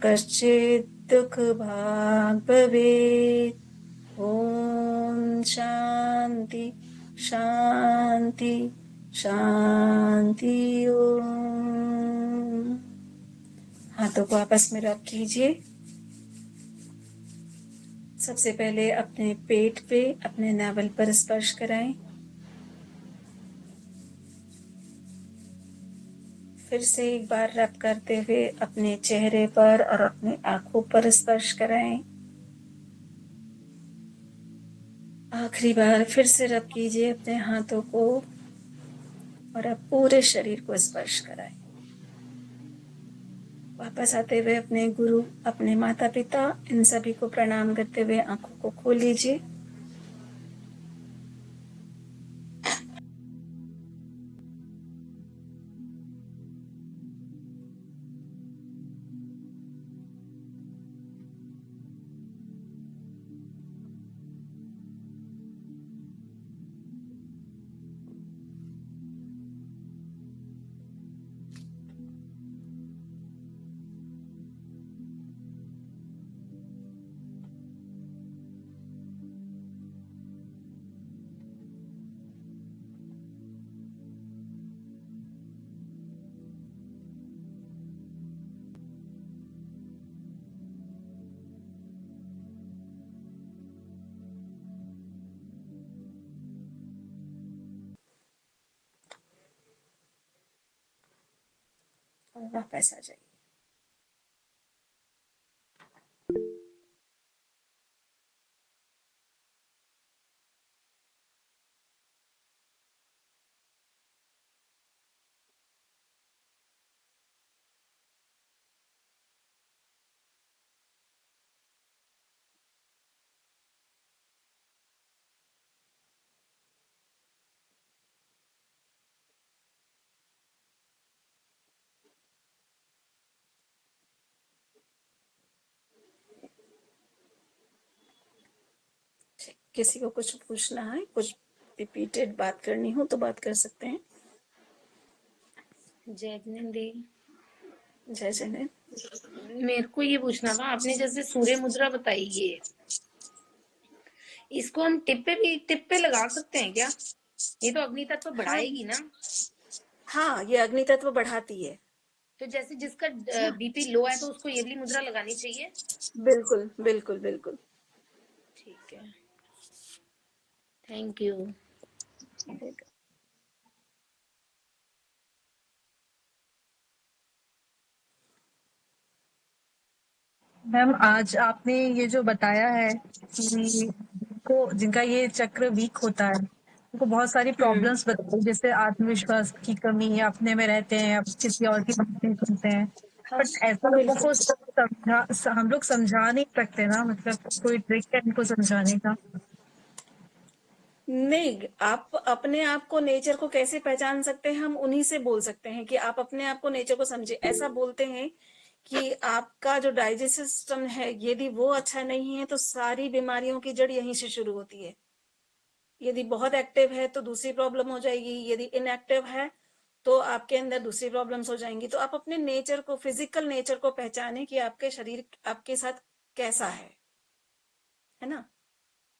कश्चित् दुःखभाग् भवेत्। ॐ शान्ति शान्ति शान्ति। ओम। हाथों को आपस में रब कीजिए। सबसे पहले अपने पेट पे, अपने नाभि पर स्पर्श कराएं। फिर से एक बार रब करते हुए अपने चेहरे पर और अपनी आंखों पर स्पर्श कराएं। आखिरी बार फिर से रब कीजिए अपने हाथों को और अब पूरे शरीर को स्पर्श कराएं। वापस आते हुए अपने गुरु, अपने माता पिता, इन सभी को प्रणाम करते हुए आंखों को खोल लीजिए। और वापस आ जाइए। किसी को कुछ पूछना है, कुछ रिपीटेड बात करनी हो तो बात कर सकते हैं। जय जिनेंद्र। जय जिनेंद्र। मेरे को ये पूछना था, आपने जैसे सूर्य मुद्रा बताई, इसको हम टिप पे लगा सकते हैं क्या? ये तो अग्नि तत्व हाँ बढ़ाएगी ना? हाँ, ये अग्नि तत्व बढ़ाती है। तो जैसे जिसका बीपी लो है तो उसको ये वाली मुद्रा लगानी चाहिए। बिल्कुल बिल्कुल बिल्कुल। ठीक है, थैंक यू। ठीक है। मैम आज आपने ये जो बताया है कि को जिनका ये चक्र वीक होता है उनको बहुत सारी प्रॉब्लम्स बताई, जैसे आत्मविश्वास की कमी है, अपने में रहते हैं, अब किसी और की बात नहीं सुनते हैं। हाँ बट ऐसा लोगों बिल्कुल। को हम लोग समझा नहीं सकते ना, मतलब कोई ट्रिक है इनको समझाने का? नहीं, आप अपने आप को, नेचर को कैसे पहचान सकते हैं, हम उन्हीं से बोल सकते हैं कि आप अपने आप को, नेचर को समझे। ऐसा बोलते हैं कि आपका जो डाइजेस्टिव सिस्टम है, यदि वो अच्छा नहीं है तो सारी बीमारियों की जड़ यहीं से शुरू होती है। यदि बहुत एक्टिव है तो दूसरी प्रॉब्लम हो जाएगी, यदि इनएक्टिव है तो आपके अंदर दूसरी प्रॉब्लम्स हो जाएंगी। तो आप अपने नेचर को, फिजिकल नेचर को पहचाने कि आपके शरीर आपके साथ कैसा है ना।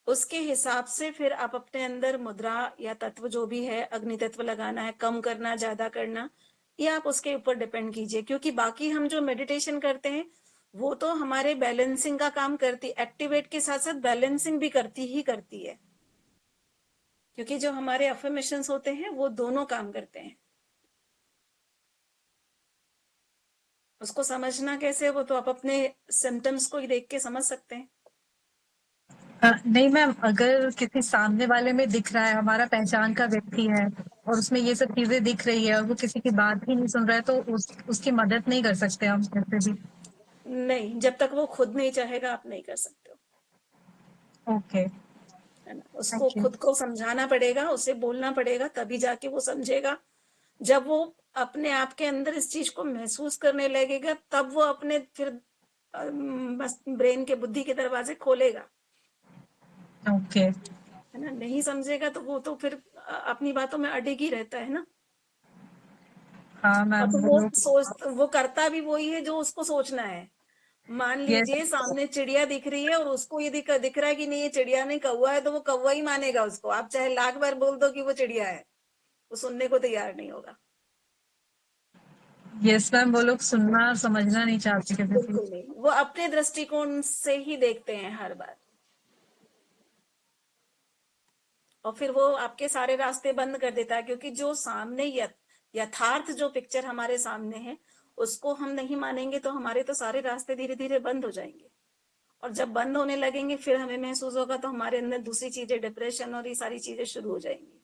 उसके हिसाब से फिर आप अपने अंदर मुद्रा या तत्व जो भी है, अग्नि तत्व लगाना है, कम करना, ज्यादा करना, ये आप उसके ऊपर डिपेंड कीजिए। क्योंकि बाकी हम जो मेडिटेशन करते हैं वो तो हमारे बैलेंसिंग का काम करती, एक्टिवेट के साथ साथ बैलेंसिंग भी करती है। क्योंकि जो हमारे अफर्मेशंस होते हैं वो दोनों काम करते हैं। उसको समझना कैसे, वो तो आप अपने सिम्टम्स को ही देख के समझ सकते हैं। नहीं मैम, अगर किसी सामने वाले में दिख रहा है, हमारा पहचान का व्यक्ति है और उसमें ये सब चीजें दिख रही है और वो किसी की बात ही नहीं सुन रहा है, तो उसकी मदद नहीं कर सकते हम कैसे भी? नहीं, जब तक वो खुद नहीं चाहेगा आप नहीं कर सकते हो। ओके, है ना, उसको थैंक यू। खुद को समझाना पड़ेगा, उसे बोलना पड़ेगा, तभी जाके वो समझेगा। जब वो अपने आप के अंदर इस चीज को महसूस करने लगेगा तब वो अपने फिर बस ब्रेन के, बुद्धि के दरवाजे खोलेगा। ओके। है ना, नहीं समझेगा तो वो तो फिर अपनी बातों में अडिग ही रहता है ना। हाँ और मैम, तो वो वो लोग। सोच, वो करता भी वही है जो उसको सोचना है। मान यस। लीजिए सामने चिड़िया दिख रही है और उसको ये दिख रहा है कि नहीं ये चिड़िया नहीं कौवा है, तो वो कौवा ही मानेगा उसको। आप चाहे लाख बार बोल दो कि वो चिड़िया है, वो सुनने को तैयार नहीं होगा। यस मैम, वो लोग सुनना और समझना नहीं चाहते किसी बिल्कुल चीज। नहीं, वो अपने दृष्टिकोण से ही देखते हैं हर बार। और फिर वो आपके सारे रास्ते बंद कर देता है। क्योंकि जो सामने यथार्थ जो पिक्चर हमारे सामने है उसको हम नहीं मानेंगे तो हमारे तो सारे रास्ते धीरे धीरे बंद हो जाएंगे। और जब बंद होने लगेंगे फिर हमें महसूस होगा तो हमारे अंदर दूसरी चीजें, डिप्रेशन और ये सारी चीजें शुरू हो जाएंगी।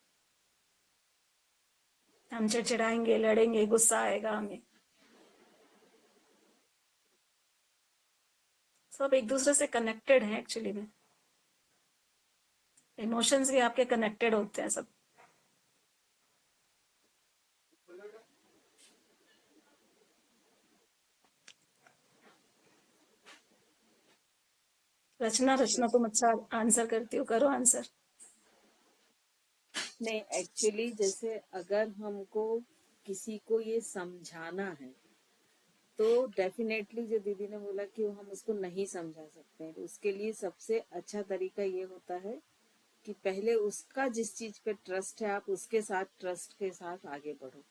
हम चिड़चिड़ाएंगे, लड़ेंगे, गुस्सा आएगा हमें। सब एक दूसरे से कनेक्टेड है एक्चुअली में। इमोशंस भी आपके कनेक्टेड होते हैं सब। रचना, रचना तुम अच्छा आंसर करती हो, करो आंसर। नहीं, एक्चुअली जैसे अगर हमको किसी को ये समझाना है तो डेफिनेटली जो दीदी ने बोला कि हम उसको नहीं समझा सकते हैं, तो उसके लिए सबसे अच्छा तरीका ये होता है कि पहले उसका जिस चीज पे ट्रस्ट है आप उसके साथ ट्रस्ट के साथ आगे बढ़ो।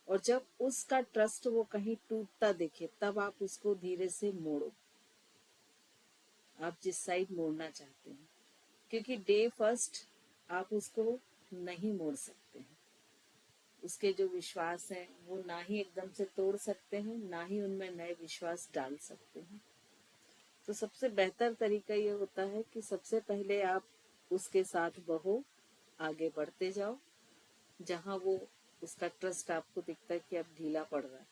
और जब उसका ट्रस्ट वो कहीं टूटता दिखे तब आप उसको धीरे से मोड़ो, आप जिस साइड मोड़ना चाहते हैं। क्योंकि डे फर्स्ट आप उसको नहीं मोड़ सकते हैं। उसके जो विश्वास हैं वो ना ही एकदम से तोड़ सकते हैं, ना ही उनमें नए विश्वास डाल सकते हैं। तो सबसे बेहतर तरीका ये होता है कि सबसे पहले आप उसके साथ बहो, आगे बढ़ते जाओ। जहां वो उसका ट्रस्ट आपको दिखता है कि अब ढीला पड़ रहा है,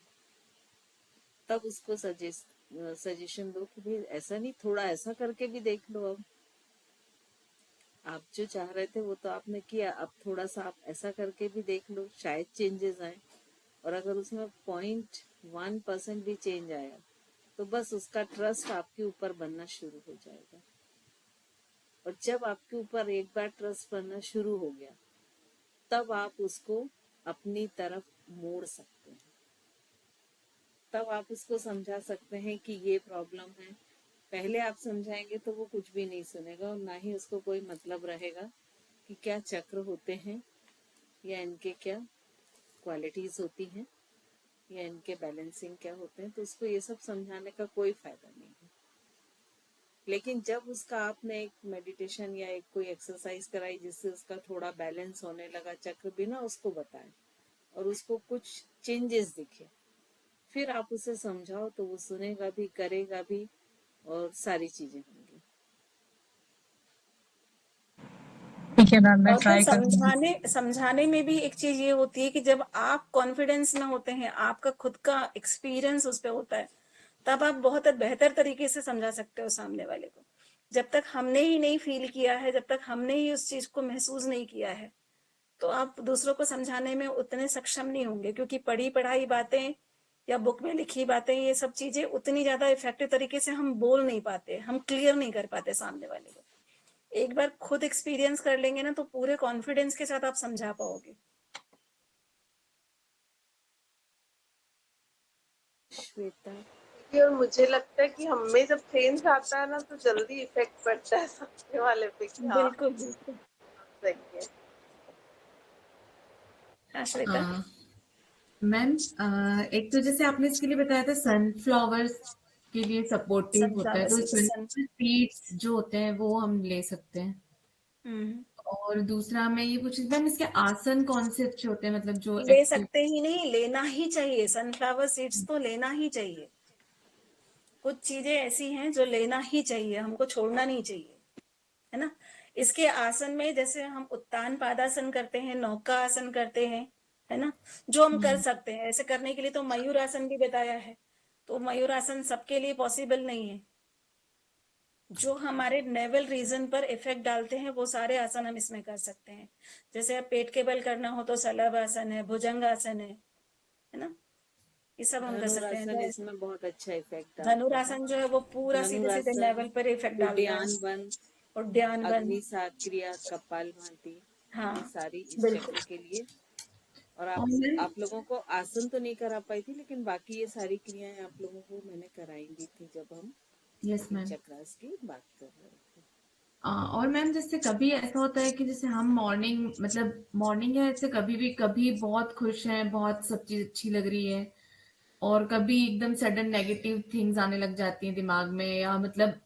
तब उसको सजेशन दो कि भाई ऐसा नहीं, थोड़ा ऐसा करके भी देख लो। अब आप जो चाह रहे थे वो तो आपने किया, अब थोड़ा सा आप ऐसा करके भी देख लो, शायद चेंजेस आए। और अगर उसमें 0.1% भी चेंज आया तो बस उसका ट्रस्ट आपके ऊपर बनना शुरू हो जाएगा। और जब आपके ऊपर एक बार ट्रस्ट बनना शुरू हो गया तब आप उसको अपनी तरफ मोड़ सकते हैं। तब आप उसको समझा सकते हैं कि ये प्रॉब्लम है, पहले आप समझाएंगे तो वो कुछ भी नहीं सुनेगा और ना ही उसको कोई मतलब रहेगा कि क्या चक्र होते हैं या इनके क्या क्वालिटीज होती हैं या इनके बैलेंसिंग क्या होते हैं, तो उसको ये सब समझाने का कोई फायदा नहीं है। लेकिन जब उसका आपने एक मेडिटेशन या एक कोई एक्सरसाइज कराई जिससे उसका थोड़ा बैलेंस होने लगा चक्र, बिना उसको बताए, और उसको कुछ चेंजेस दिखे, फिर आप उसे समझाओ तो वो सुनेगा भी, करेगा भी, और सारी चीजें होंगी। ठीक है मैम, मैं और फिर ट्राई करूंगी। समझाने में भी एक चीज ये होती है कि जब आप कॉन्फिडेंस में होते हैं, आपका खुद का एक्सपीरियंस उस पे होता है, तब आप बहुत बेहतर तरीके से समझा सकते हो सामने वाले को। जब तक हमने ही नहीं फील किया है, जब तक हमने ही उस चीज को महसूस नहीं किया है, तो आप दूसरों को समझाने में उतने सक्षम नहीं होंगे, क्योंकि पढ़ी पढ़ाई बातें या बुक में लिखी बातें, ये सब चीजें उतनी ज्यादा इफेक्टिव तरीके से हम बोल नहीं पाते, हम क्लियर नहीं कर पाते सामने वाले को। एक बार खुद एक्सपीरियंस कर लेंगे ना, तो पूरे कॉन्फिडेंस के साथ आप समझा पाओगे। श्वेता, और मुझे लगता है कि हमें जब चेंज आता है ना तो जल्दी इफेक्ट पड़ता है सामने वाले पे कि हाँ बिल्कुल बिल्कुल। सही है। हाँ श्वेता। हाँ मैम, एक तो जैसे आपने इसके लिए बताया था सनफ्लावर्स के लिए सपोर्टिव होता है, सनफ्लावर तो सन सनफ्लावर सीड्स जो होते हैं वो हम ले सकते हैं। हम्म। और दूसरा मैं ये पूछ रही थी मैम, इसके आसन कौन से अच्छे होते हैं, मतलब जो ले एक्टिव। सकते ही नहीं, लेना ही चाहिए। सनफ्लावर सीड्स तो लेना ही चाहिए। कुछ चीजें ऐसी हैं जो लेना ही चाहिए, हमको छोड़ना नहीं चाहिए, है ना। इसके आसन में जैसे हम उत्तान पादासन करते हैं, नौका आसन करते हैं, है ना, जो हम कर सकते हैं। ऐसे करने के लिए तो मयूर आसन भी बताया है, तो मयूर आसन सबके लिए पॉसिबल नहीं है। जो हमारे नेवल रीजन पर इफेक्ट डालते हैं वो सारे आसन हम इसमें कर सकते हैं। जैसे अब पेट के बल करना हो तो सलभ आसन है, भुजंग आसन है ना, ये सब हम कर सकते धनुरासन हैं। इसमें बहुत अच्छा इफेक्ट डालता है। धनुरासन जो है वो पूरा सीधे सीधे धनुरासन, लेवल पर इफेक्ट डालता है। उड्डयन बंद, उड्डयन बन। अग्नि क्रिया, कपाल भाती, हाँ ये सारी इस बिल्कुल। चक्र के लिए। और और मैम, आप लोगों को आसन तो नहीं करा पाई थी, लेकिन बाकी ये सारी क्रियाएं आप लोगों को मैंने कराई दी थी जब हम यस इन मैम। चक्रास की बात कर रहे थे। और मैम जैसे कभी ऐसा होता है कि जैसे हम मॉर्निंग, मतलब मॉर्निंग है, ऐसे कभी भी कभी बहुत खुश हैं, बहुत सब चीज अच्छी लग रही है, और कभी एकदम सडन नेगेटिव थिंग्स आने लग जाती हैं दिमाग में, या मतलब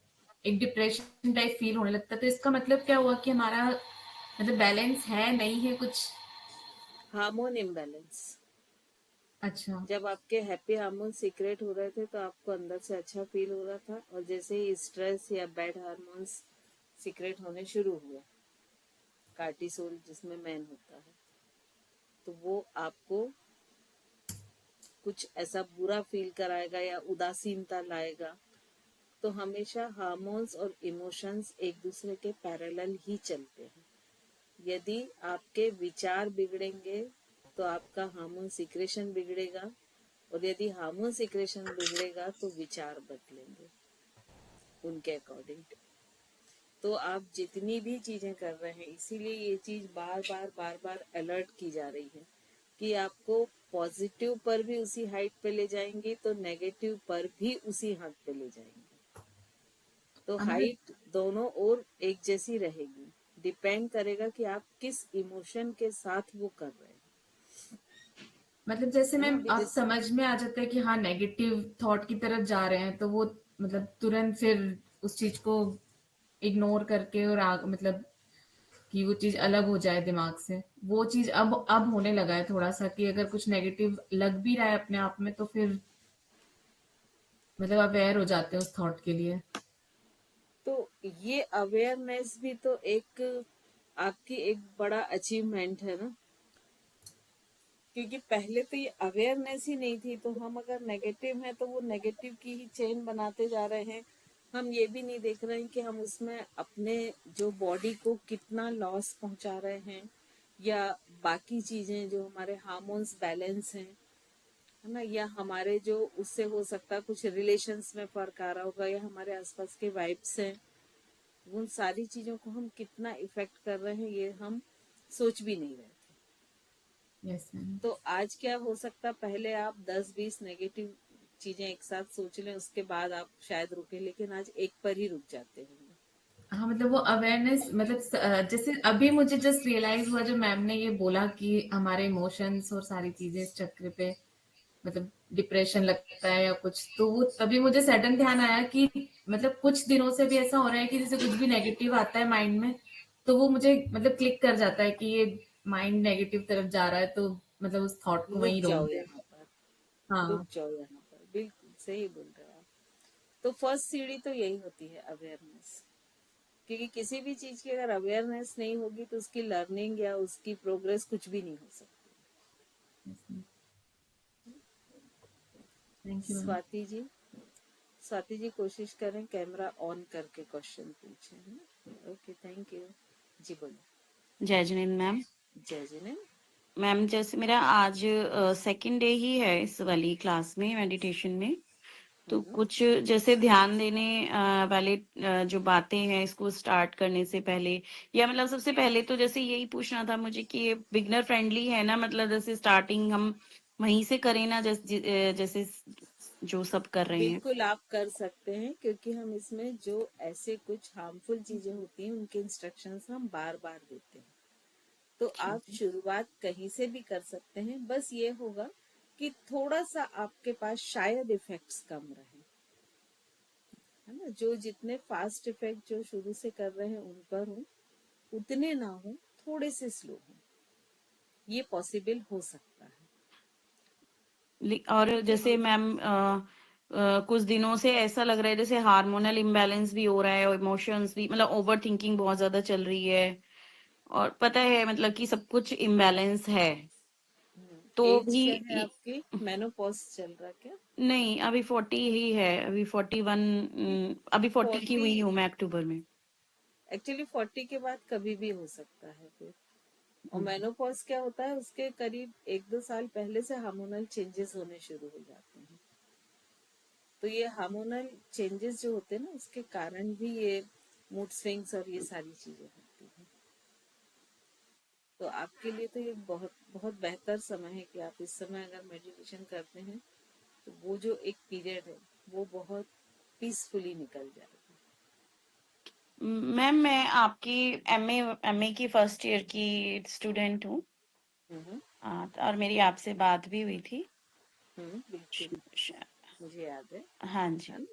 एक डिप्रेशन टाइप फील होने लगता है, तो इसका मतलब क्या हुआ कि हमारा मतलब बैलेंस है नहीं है कुछ। Hormone imbalance. अच्छा। जब आपके हैप्पी हार्मोन सीक्रेट हो रहे थे तो आपको अंदर से अच्छा फील हो रहा था, और जैसे ही स्ट्रेस या बैड हार्मोन्स सीक्रेट होने शुरू हुए, कार्टिसोल जिसमें मैन होता है, तो वो आपको कुछ ऐसा बुरा फील कराएगा या उदासीनता लाएगा। तो हमेशा हार्मोन्स और इमोशंस एक दूसरे के पैरेलल ही चलते हैं। यदि आपके विचार बिगड़ेंगे तो आपका हार्मोन सिक्रेशन बिगड़ेगा, और यदि हार्मोन सिक्रेशन बिगड़ेगा तो विचार बदलेंगे उनके अकॉर्डिंग। तो आप जितनी भी चीजें कर रहे हैं, इसीलिए ये चीज बार बार बार बार अलर्ट की जा रही है कि आपको पॉजिटिव पर भी उसी हाइट पे ले जाएंगे तो नेगेटिव पर भी उसी हाइट पे ले जाएंगे। तो मतलब हाइट दोनों ओर एक जैसी रहेगी, डिपेंड करेगा कि आप किस इमोशन के साथ वो कर रहे हैं। मतलब जैसे है ना, मैम अभी आप जैसे समझ में आ जाता है कि हाँ नेगेटिव थॉट की तरफ जा रहे हैं, तो वो मतलब तुरंत फिर उस चीज को इग्नोर करके और मतलब कि वो चीज अलग हो जाए दिमाग से, वो चीज अब होने लगा है थोड़ा सा, कि अगर कुछ नेगेटिव लग भी रहा है अपने आप में तो फिर मतलब अवेयर हो जाते हैं उस थॉट के लिए। तो ये अवेयरनेस भी तो एक आपकी एक बड़ा अचीवमेंट है ना, क्योंकि पहले तो ये अवेयरनेस ही नहीं थी। तो हम अगर नेगेटिव हैं तो वो नेगेटिव की ही चेन बनाते जा रहे हैं। हम ये भी नहीं देख रहे हैं कि हम उसमें अपने जो बॉडी को कितना लॉस पहुंचा रहे हैं, या बाकी चीजें जो हमारे हार्मोन्स बैलेंस हैं, है ना, या हमारे जो उससे हो सकता है कुछ रिलेशंस में फर्क आ रहा होगा, या हमारे आसपास के वाइब्स हैं, उन सारी चीजों को हम कितना इफेक्ट कर रहे हैं ये हम सोच भी नहीं रहे थे। Yes ma'am. तो आज क्या हो सकता, पहले आप 10-20 नेगेटिव चीजें एक साथ सोच लें उसके बाद आप शायद रुके, लेकिन आज एक पर ही रुक जाते हैं। हाँ, मतलब वो अवेयरनेस, मतलब जैसे अभी मुझे जस्ट रियलाइज हुआ जब मैम ने ये बोला कि हमारे इमोशंस और सारी चीजें इस चक्र पे, मतलब डिप्रेशन लगता है या कुछ, तो वो तभी मुझे सडन ध्यान आया कि मतलब कुछ दिनों से भी ऐसा हो रहा है कि जैसे कुछ भी नेगेटिव आता है माइंड में, तो वो मुझे मतलब क्लिक कर जाता है कि ये माइंड नेगेटिव तरफ जा रहा है, तो मतलब उस थॉट को रुक वहीं रोक जाओ दे। यहाँ पर, रुक हाँ, जाओ यहाँ पर, बिल्कुल सही बोल रहे हो आप। तो फर्स्ट सीढ़ी तो यही होती है, अवेयरनेस। क्योंकि किसी भी चीज की अगर अवेयरनेस नहीं होगी तो उसकी लर्निंग या उसकी प्रोग्रेस कुछ भी नहीं हो सकती। Thank you ma'am. Swati ji, Swati ji कोशिश करें कैमरा ऑन करके क्वेश्चन पूछें, है ना? ओके, थैंक यू जी। बोलो। जय जिनेंद्र मैम। जय जिनेंद्र मैम जैसे मेरा आज सेकंड डे ही है इस वाली क्लास में, मेडिटेशन में, तो कुछ जैसे ध्यान देने वाले जो बातें हैं इसको स्टार्ट करने से पहले, या मतलब सबसे पहले तो जैसे यही पूछना था मुझे कि ये बिगनर फ्रेंडली है ना, मतलब जैसे स्टार्टिंग हम वहीं से करें ना, जैसे जो सब कर रहे हैं। बिल्कुल आप कर सकते हैं, क्योंकि हम इसमें जो ऐसे कुछ हार्मफुल चीजें होती हैं उनके इंस्ट्रक्शंस हम बार बार देते हैं। तो आप ठीक है। शुरुआत कहीं से भी कर सकते हैं, बस ये होगा कि थोड़ा सा आपके पास शायद इफेक्ट्स कम रहे, है ना? जो जितने फास्ट इफेक्ट जो शुरू से कर रहे हैं उन पर हो, उतने ना हो, थोड़े से स्लो हो, ये पॉसिबल हो सकता है। और ठीक है, जैसे मैम कुछ दिनों से ऐसा लग रहा है जैसे हार्मोनल इम्बैलेंस भी हो रहा है, और इमोशंस भी, मतलब ओवर थिंकिंग बहुत ज्यादा चल रही है, और पता है मतलब कि सब कुछ इम्बैलेंस है, तो एज भी क्या है आपकी? मेनोपॉज चल रहा क्या? नहीं, अभी 40 ही है, अभी 41, अभी 40 की 40, हुई हूँ मैं अक्टूबर में। एक्चुअली 40 के बाद कभी भी हो सकता है फिर। और मेनोपॉज क्या होता है, उसके करीब 1-2 साल पहले से हार्मोनल चेंजेस होने शुरू हो जाते हैं। तो ये हार्मोनल चेंजेस जो होते हैं ना, उसके कारण भी ये मूड स्विंग्स और ये सारी चीजें होती हैं। तो आपके लिए तो ये बहुत बहुत बेहतर समय है कि आप इस समय अगर मेडिटेशन करते हैं तो वो जो एक पीरियड है वो बहुत पीसफुली निकल जाएगा। मैम मैं आपकी एमए की फर्स्ट ईयर की स्टूडेंट हूँ, हम्म और मेरी आपसे बात भी हुई थी। बिल्कुल, श- श- मुझे याद हाँ है जी। ना?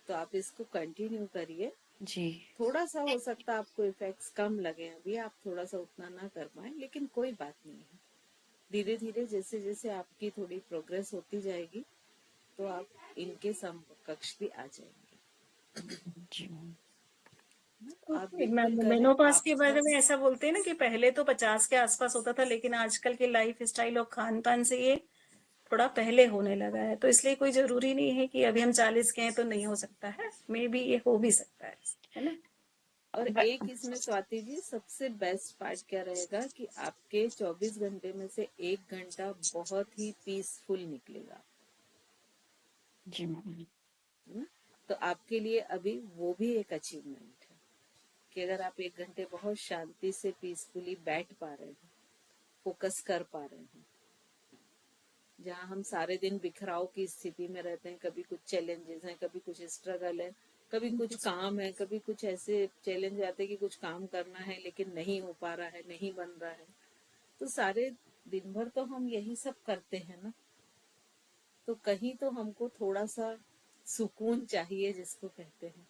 तो आप इसको कंटिन्यू करिए। जी थोड़ा सा हो सकता है आपको इफेक्ट्स कम लगे, अभी आप थोड़ा सा उतना ना कर पाए, लेकिन कोई बात नहीं है। धीरे धीरे जैसे जैसे आपकी थोड़ी प्रोग्रेस होती जाएगी तो आप इनके समकक्ष भी आ जाएंगे। जी। तो आप बिल्कुल करें। मेनोपाज के आपका बारे में ऐसा बोलते हैं ना कि पहले तो 50 के आसपास होता था, लेकिन आजकल के लाइफ स्टाइल और खान पान से ये थोड़ा पहले होने लगा है, तो इसलिए कोई जरूरी नहीं है कि अभी हम 40 के हैं तो नहीं हो सकता है, मे बी ये हो भी सकता है ना? और एक इसमें स्वाति जी सबसे बेस्ट पार्ट क्या रहेगा कि आपके 24 घंटे में से 1 घंटा बहुत ही पीसफुल निकलेगा, जी मैम। है ना? तो आपके लिए अभी वो भी एक अचीवमेंट है कि अगर आप 1 घंटे बहुत शांति से पीसफुली बैठ पा रहे हैं, फोकस कर पा रहे हैं, जहाँ हम सारे दिन बिखराव की स्थिति में रहते हैं, कभी कुछ चैलेंजेस हैं, कभी कुछ स्ट्रगल है, कभी कुछ काम है, कभी कुछ ऐसे चैलेंज आते हैं कि कुछ काम करना है लेकिन नहीं हो पा रहा है, नहीं बन रहा है। तो सारे दिन भर तो हम यही सब करते हैं ना, तो कहीं तो हमको थोड़ा सा सुकून चाहिए जिसको कहते हैं।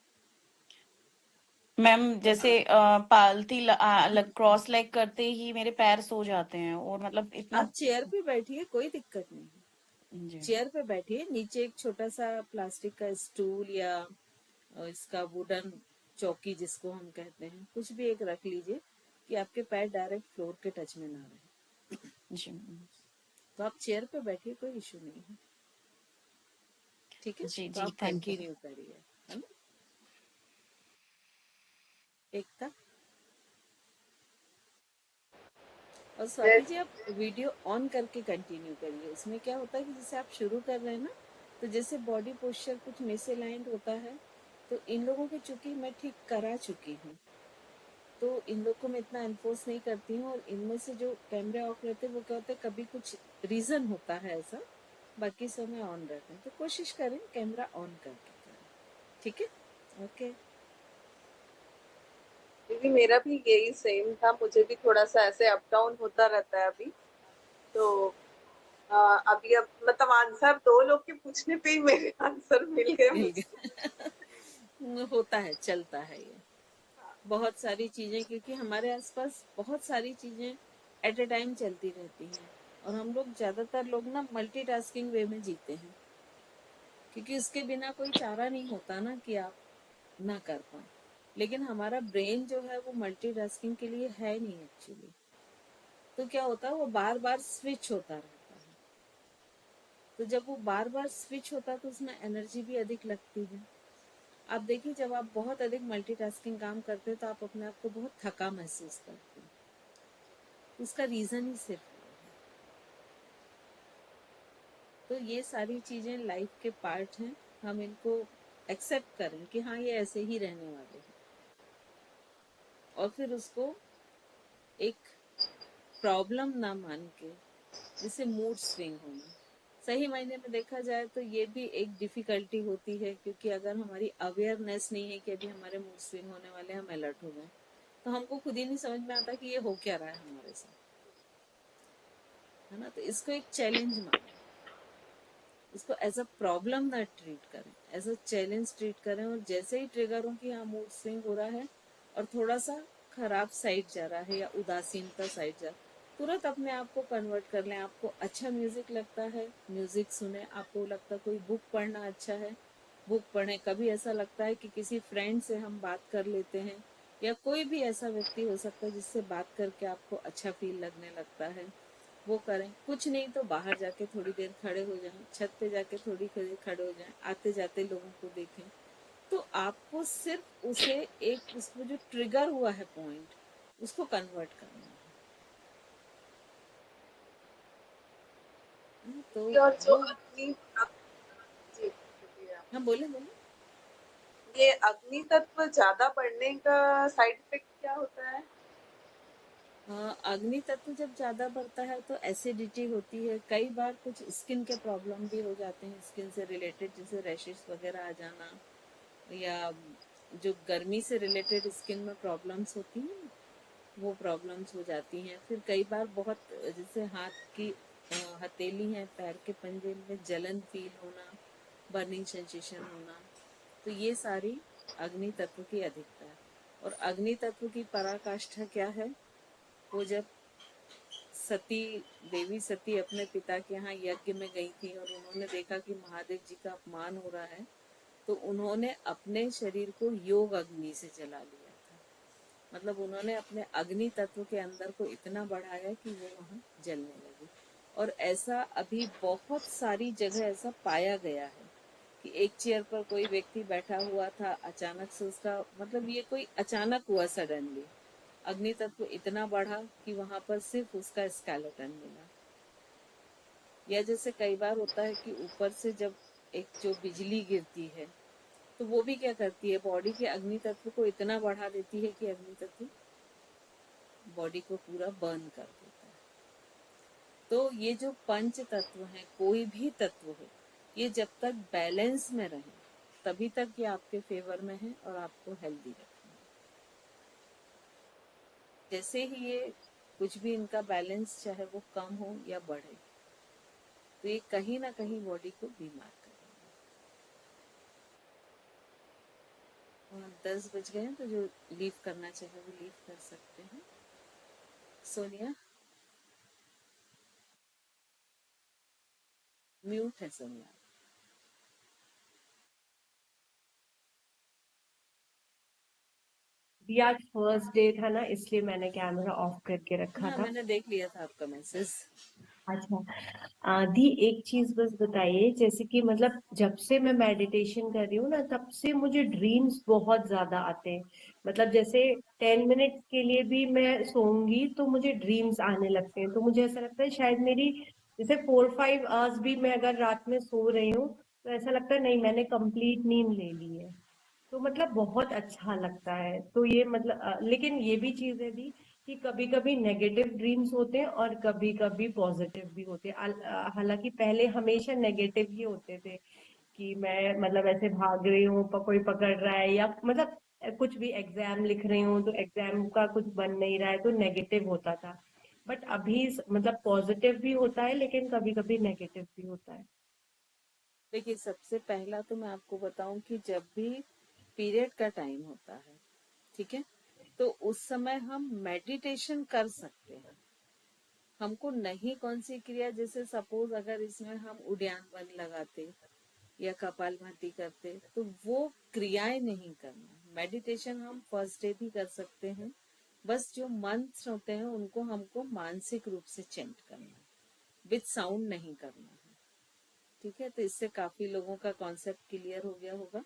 मैम तो जैसे आप पालती क्रॉस लेग करते ही मेरे पैर सो जाते हैं, और मतलब इतना। आप चेयर पे बैठिए, कोई दिक्कत नहीं है। जी चेयर पे बैठिए, नीचे एक छोटा सा प्लास्टिक का स्टूल या इसका वुडन चौकी जिसको हम कहते हैं, कुछ भी एक रख लीजिए कि आपके पैर डायरेक्ट फ्लोर के टच में ना रहे। जी तो आप चेयर पे बैठिए, कोई इशू नहीं है। ठीक है, जी तो जी, आप थैंक यू। कंटिन्यू करिए, है ना? एकता और स्वाति जी, आप वीडियो ऑन करके कंटिन्यू करिए। उसमें क्या होता है कि जैसे आप शुरू कर रहे हैं ना, तो जैसे बॉडी पोस्चर कुछ मिसअलाइंड होता है, तो इन लोगों को चूंकि मैं ठीक करा चुकी हूँ, तो इन लोग को मैं इतना एनफोर्स नहीं करती हूँ। और इनमें से जो कैमरे ऑफ रहते हैं वो क्या होता है, कभी कुछ रीजन होता है ऐसा बाकी समय ऑन रहते हैं, तो कोशिश करें कैमरा ऑन करके करें, ठीक है? ओके। दीदी मेरा भी यही सेम था, मुझे भी थोड़ा सा ऐसे अप डाउन होता रहता है अभी। तो अभी अब मतलब आंसर 2 लोग के पूछने पे ही मेरे आंसर मिल गए मिल मुझे। गया। होता है, चलता है ये बहुत सारी चीजें, क्योंकि हमारे आसपास बहुत सारी चीजें एट ए टाइम चलती रहती हैं, और हम लोग ज्यादातर लोग ना मल्टीटास्किंग वे में जीते हैं, क्योंकि उसके बिना कोई चारा नहीं होता ना कि आप ना कर पाए। लेकिन हमारा ब्रेन जो है वो मल्टीटास्किंग के लिए है नहीं एक्चुअली। तो क्या होता है, वो बार बार स्विच होता रहता है। तो जब वो बार बार स्विच होता है तो उसमें एनर्जी भी अधिक लगती है। आप देखिए, जब आप बहुत अधिक मल्टीटास्किंग काम करते हैं तो आप अपने आप को बहुत थका महसूस करते हैं। उसका रीजन ही सिर्फ वो है। तो ये सारी चीजें लाइफ के पार्ट हैं, हम इनको एक्सेप्ट करें कि हाँ ये ऐसे ही रहने वाले हैं, और फिर उसको एक प्रॉब्लम ना मान के, जिसे मूड स्विंग होना, सही मायने में देखा जाए तो ये भी एक डिफिकल्टी होती है, क्योंकि अगर हमारी अवेयरनेस नहीं है कि अभी हमारे मूड स्विंग होने वाले, हम अलर्ट हो गए, तो हमको खुद ही नहीं समझ में आता कि ये हो क्या रहा है हमारे साथ, है ना? तो इसको एक चैलेंज माने, इसको एज अ प्रॉब्लम ना ट्रीट करें, एज अ चैलेंज ट्रीट करें। और जैसे ही ट्रिगर हो कि हाँ मूड स्विंग हो रहा है और थोड़ा सा खराब साइड जा रहा है या उदासीनता साइड जा रहा है, तुरंत अपने आप को कन्वर्ट कर लें। आपको अच्छा म्यूजिक लगता है, म्यूजिक सुने। आपको लगता है कोई बुक पढ़ना अच्छा है, बुक पढ़ें। कभी ऐसा लगता है कि किसी फ्रेंड से हम बात कर लेते हैं, या कोई भी ऐसा व्यक्ति हो सकता है जिससे बात करके आपको अच्छा फील लगने लगता है, वो करें। कुछ नहीं तो बाहर जाके थोड़ी देर खड़े हो जाएं, छत पे जाके थोड़ी देर खड़े हो जाएं, आते जाते लोगों को देखें। तो आपको सिर्फ उसे एक, उसको जो ट्रिगर हुआ है पॉइंट, उसको कन्वर्ट करना है। तो और जो वो, अग्नि जी बोलिए आप। हाँ बोले बोले। ये अग्नि तत्व ज्यादा बढ़ने का साइड इफेक्ट क्या होता है? अग्नि तत्व जब ज्यादा बढ़ता है तो एसिडिटी होती है, कई बार कुछ स्किन के प्रॉब्लम भी हो जाते हैं, स्किन से रिलेटेड, जैसे रैशेस वगैरह आ जाना, या जो गर्मी से रिलेटेड स्किन में प्रॉब्लम्स होती हैं ना, वो प्रॉब्लम्स हो जाती हैं। फिर कई बार बहुत, जैसे हाथ की हथेली है, पैर के पंजे में जलन फील होना, बर्निंग सेंसेशन होना, तो ये सारी अग्नि तत्व की अधिकता है। और अग्नि तत्व की पराकाष्ठा क्या है, वो जब सती, देवी सती अपने पिता के यहाँ यज्ञ में गई थी और उन्होंने देखा कि महादेव जी का अपमान हो रहा है, तो उन्होंने अपने शरीर को योग अग्नि से जला लिया था। मतलब उन्होंने अपने अग्नि तत्व के अंदर को इतना बढ़ाया कि वो वहां जलने लगी। और ऐसा अभी बहुत सारी जगह ऐसा पाया गया है कि एक चेयर पर कोई व्यक्ति बैठा हुआ था, अचानक से उसका, मतलब ये कोई अचानक हुआ सडनली, अग्नि तत्व इतना बढ़ा कि वहां पर सिर्फ उसका स्केलेटन मिला। या जैसे कई बार होता है कि ऊपर से जब एक जो बिजली गिरती है, तो वो भी क्या करती है, बॉडी के अग्नि तत्व को इतना बढ़ा देती है कि अग्नि तत्व बॉडी को पूरा बर्न कर देता है। तो ये जो पंच तत्व हैं, कोई भी तत्व हो, ये जब तक बैलेंस में रहे तभी तक ये आपके फेवर में है और आपको हेल्दी रखेंगे। जैसे ही ये कुछ भी इनका बैलेंस, चाहे वो कम हो या बढ़े, तो ये कहीं ना कहीं बॉडी को बीमार करेंगे। 10 बज गए हैं, तो जो लीव करना चाहे वो लीव कर सकते हैं। सोनिया म्यूट है, सोनिया। भी आज फर्स्ट डे था ना, इसलिए मैंने कैमरा ऑफ करके रखा हाँ, था। मैंने देख लिया था आपका मैसेज। अच्छा। दी एक चीज बस बताइए, जैसे कि मतलब जब से मैं मेडिटेशन कर रही हूँ ना, तब से मुझे ड्रीम्स बहुत ज्यादा आते हैं। मतलब जैसे 10 मिनट के लिए भी मैं सोऊंगी तो मुझे ड्रीम्स आने लगते हैं। तो मुझे ऐसा लगता है शायद मेरी, जैसे 4-5 आवर्स भी मैं अगर रात में सो रही हूँ तो ऐसा लगता है नहीं, मैंने कंप्लीट नींद ले ली है। तो मतलब बहुत अच्छा लगता है। तो ये मतलब लेकिन ये भी चीज है दी कि कभी कभी नेगेटिव ड्रीम्स होते हैं और कभी कभी पॉजिटिव भी होते हैं। हालांकि पहले हमेशा नेगेटिव ही होते थे कि मैं मतलब ऐसे भाग रही हूँ, कोई पकड़ रहा है, या मतलब कुछ भी एग्जाम लिख रही हूँ तो एग्जाम का कुछ बन नहीं रहा है तो नेगेटिव होता था। बट अभी मतलब पॉजिटिव भी होता है लेकिन कभी कभी नेगेटिव भी होता है। देखिए, सबसे पहला तो मैं आपको बताऊं कि जब भी पीरियड का टाइम होता है, ठीक है, तो उस समय हम मेडिटेशन कर सकते हैं। हमको नहीं कौन सी क्रिया, जैसे सपोज अगर इसमें हम उद्यान वन लगाते या कपालभाति करते तो वो क्रियाएं नहीं करना। मेडिटेशन हम फर्स्ट डे भी कर सकते हैं। बस जो मंत्र होते हैं उनको हमको मानसिक रूप से चेंट करना है, विद साउंड नहीं करना है। ठीक है, तो इससे काफी लोगों का कॉन्सेप्ट क्लियर हो गया होगा।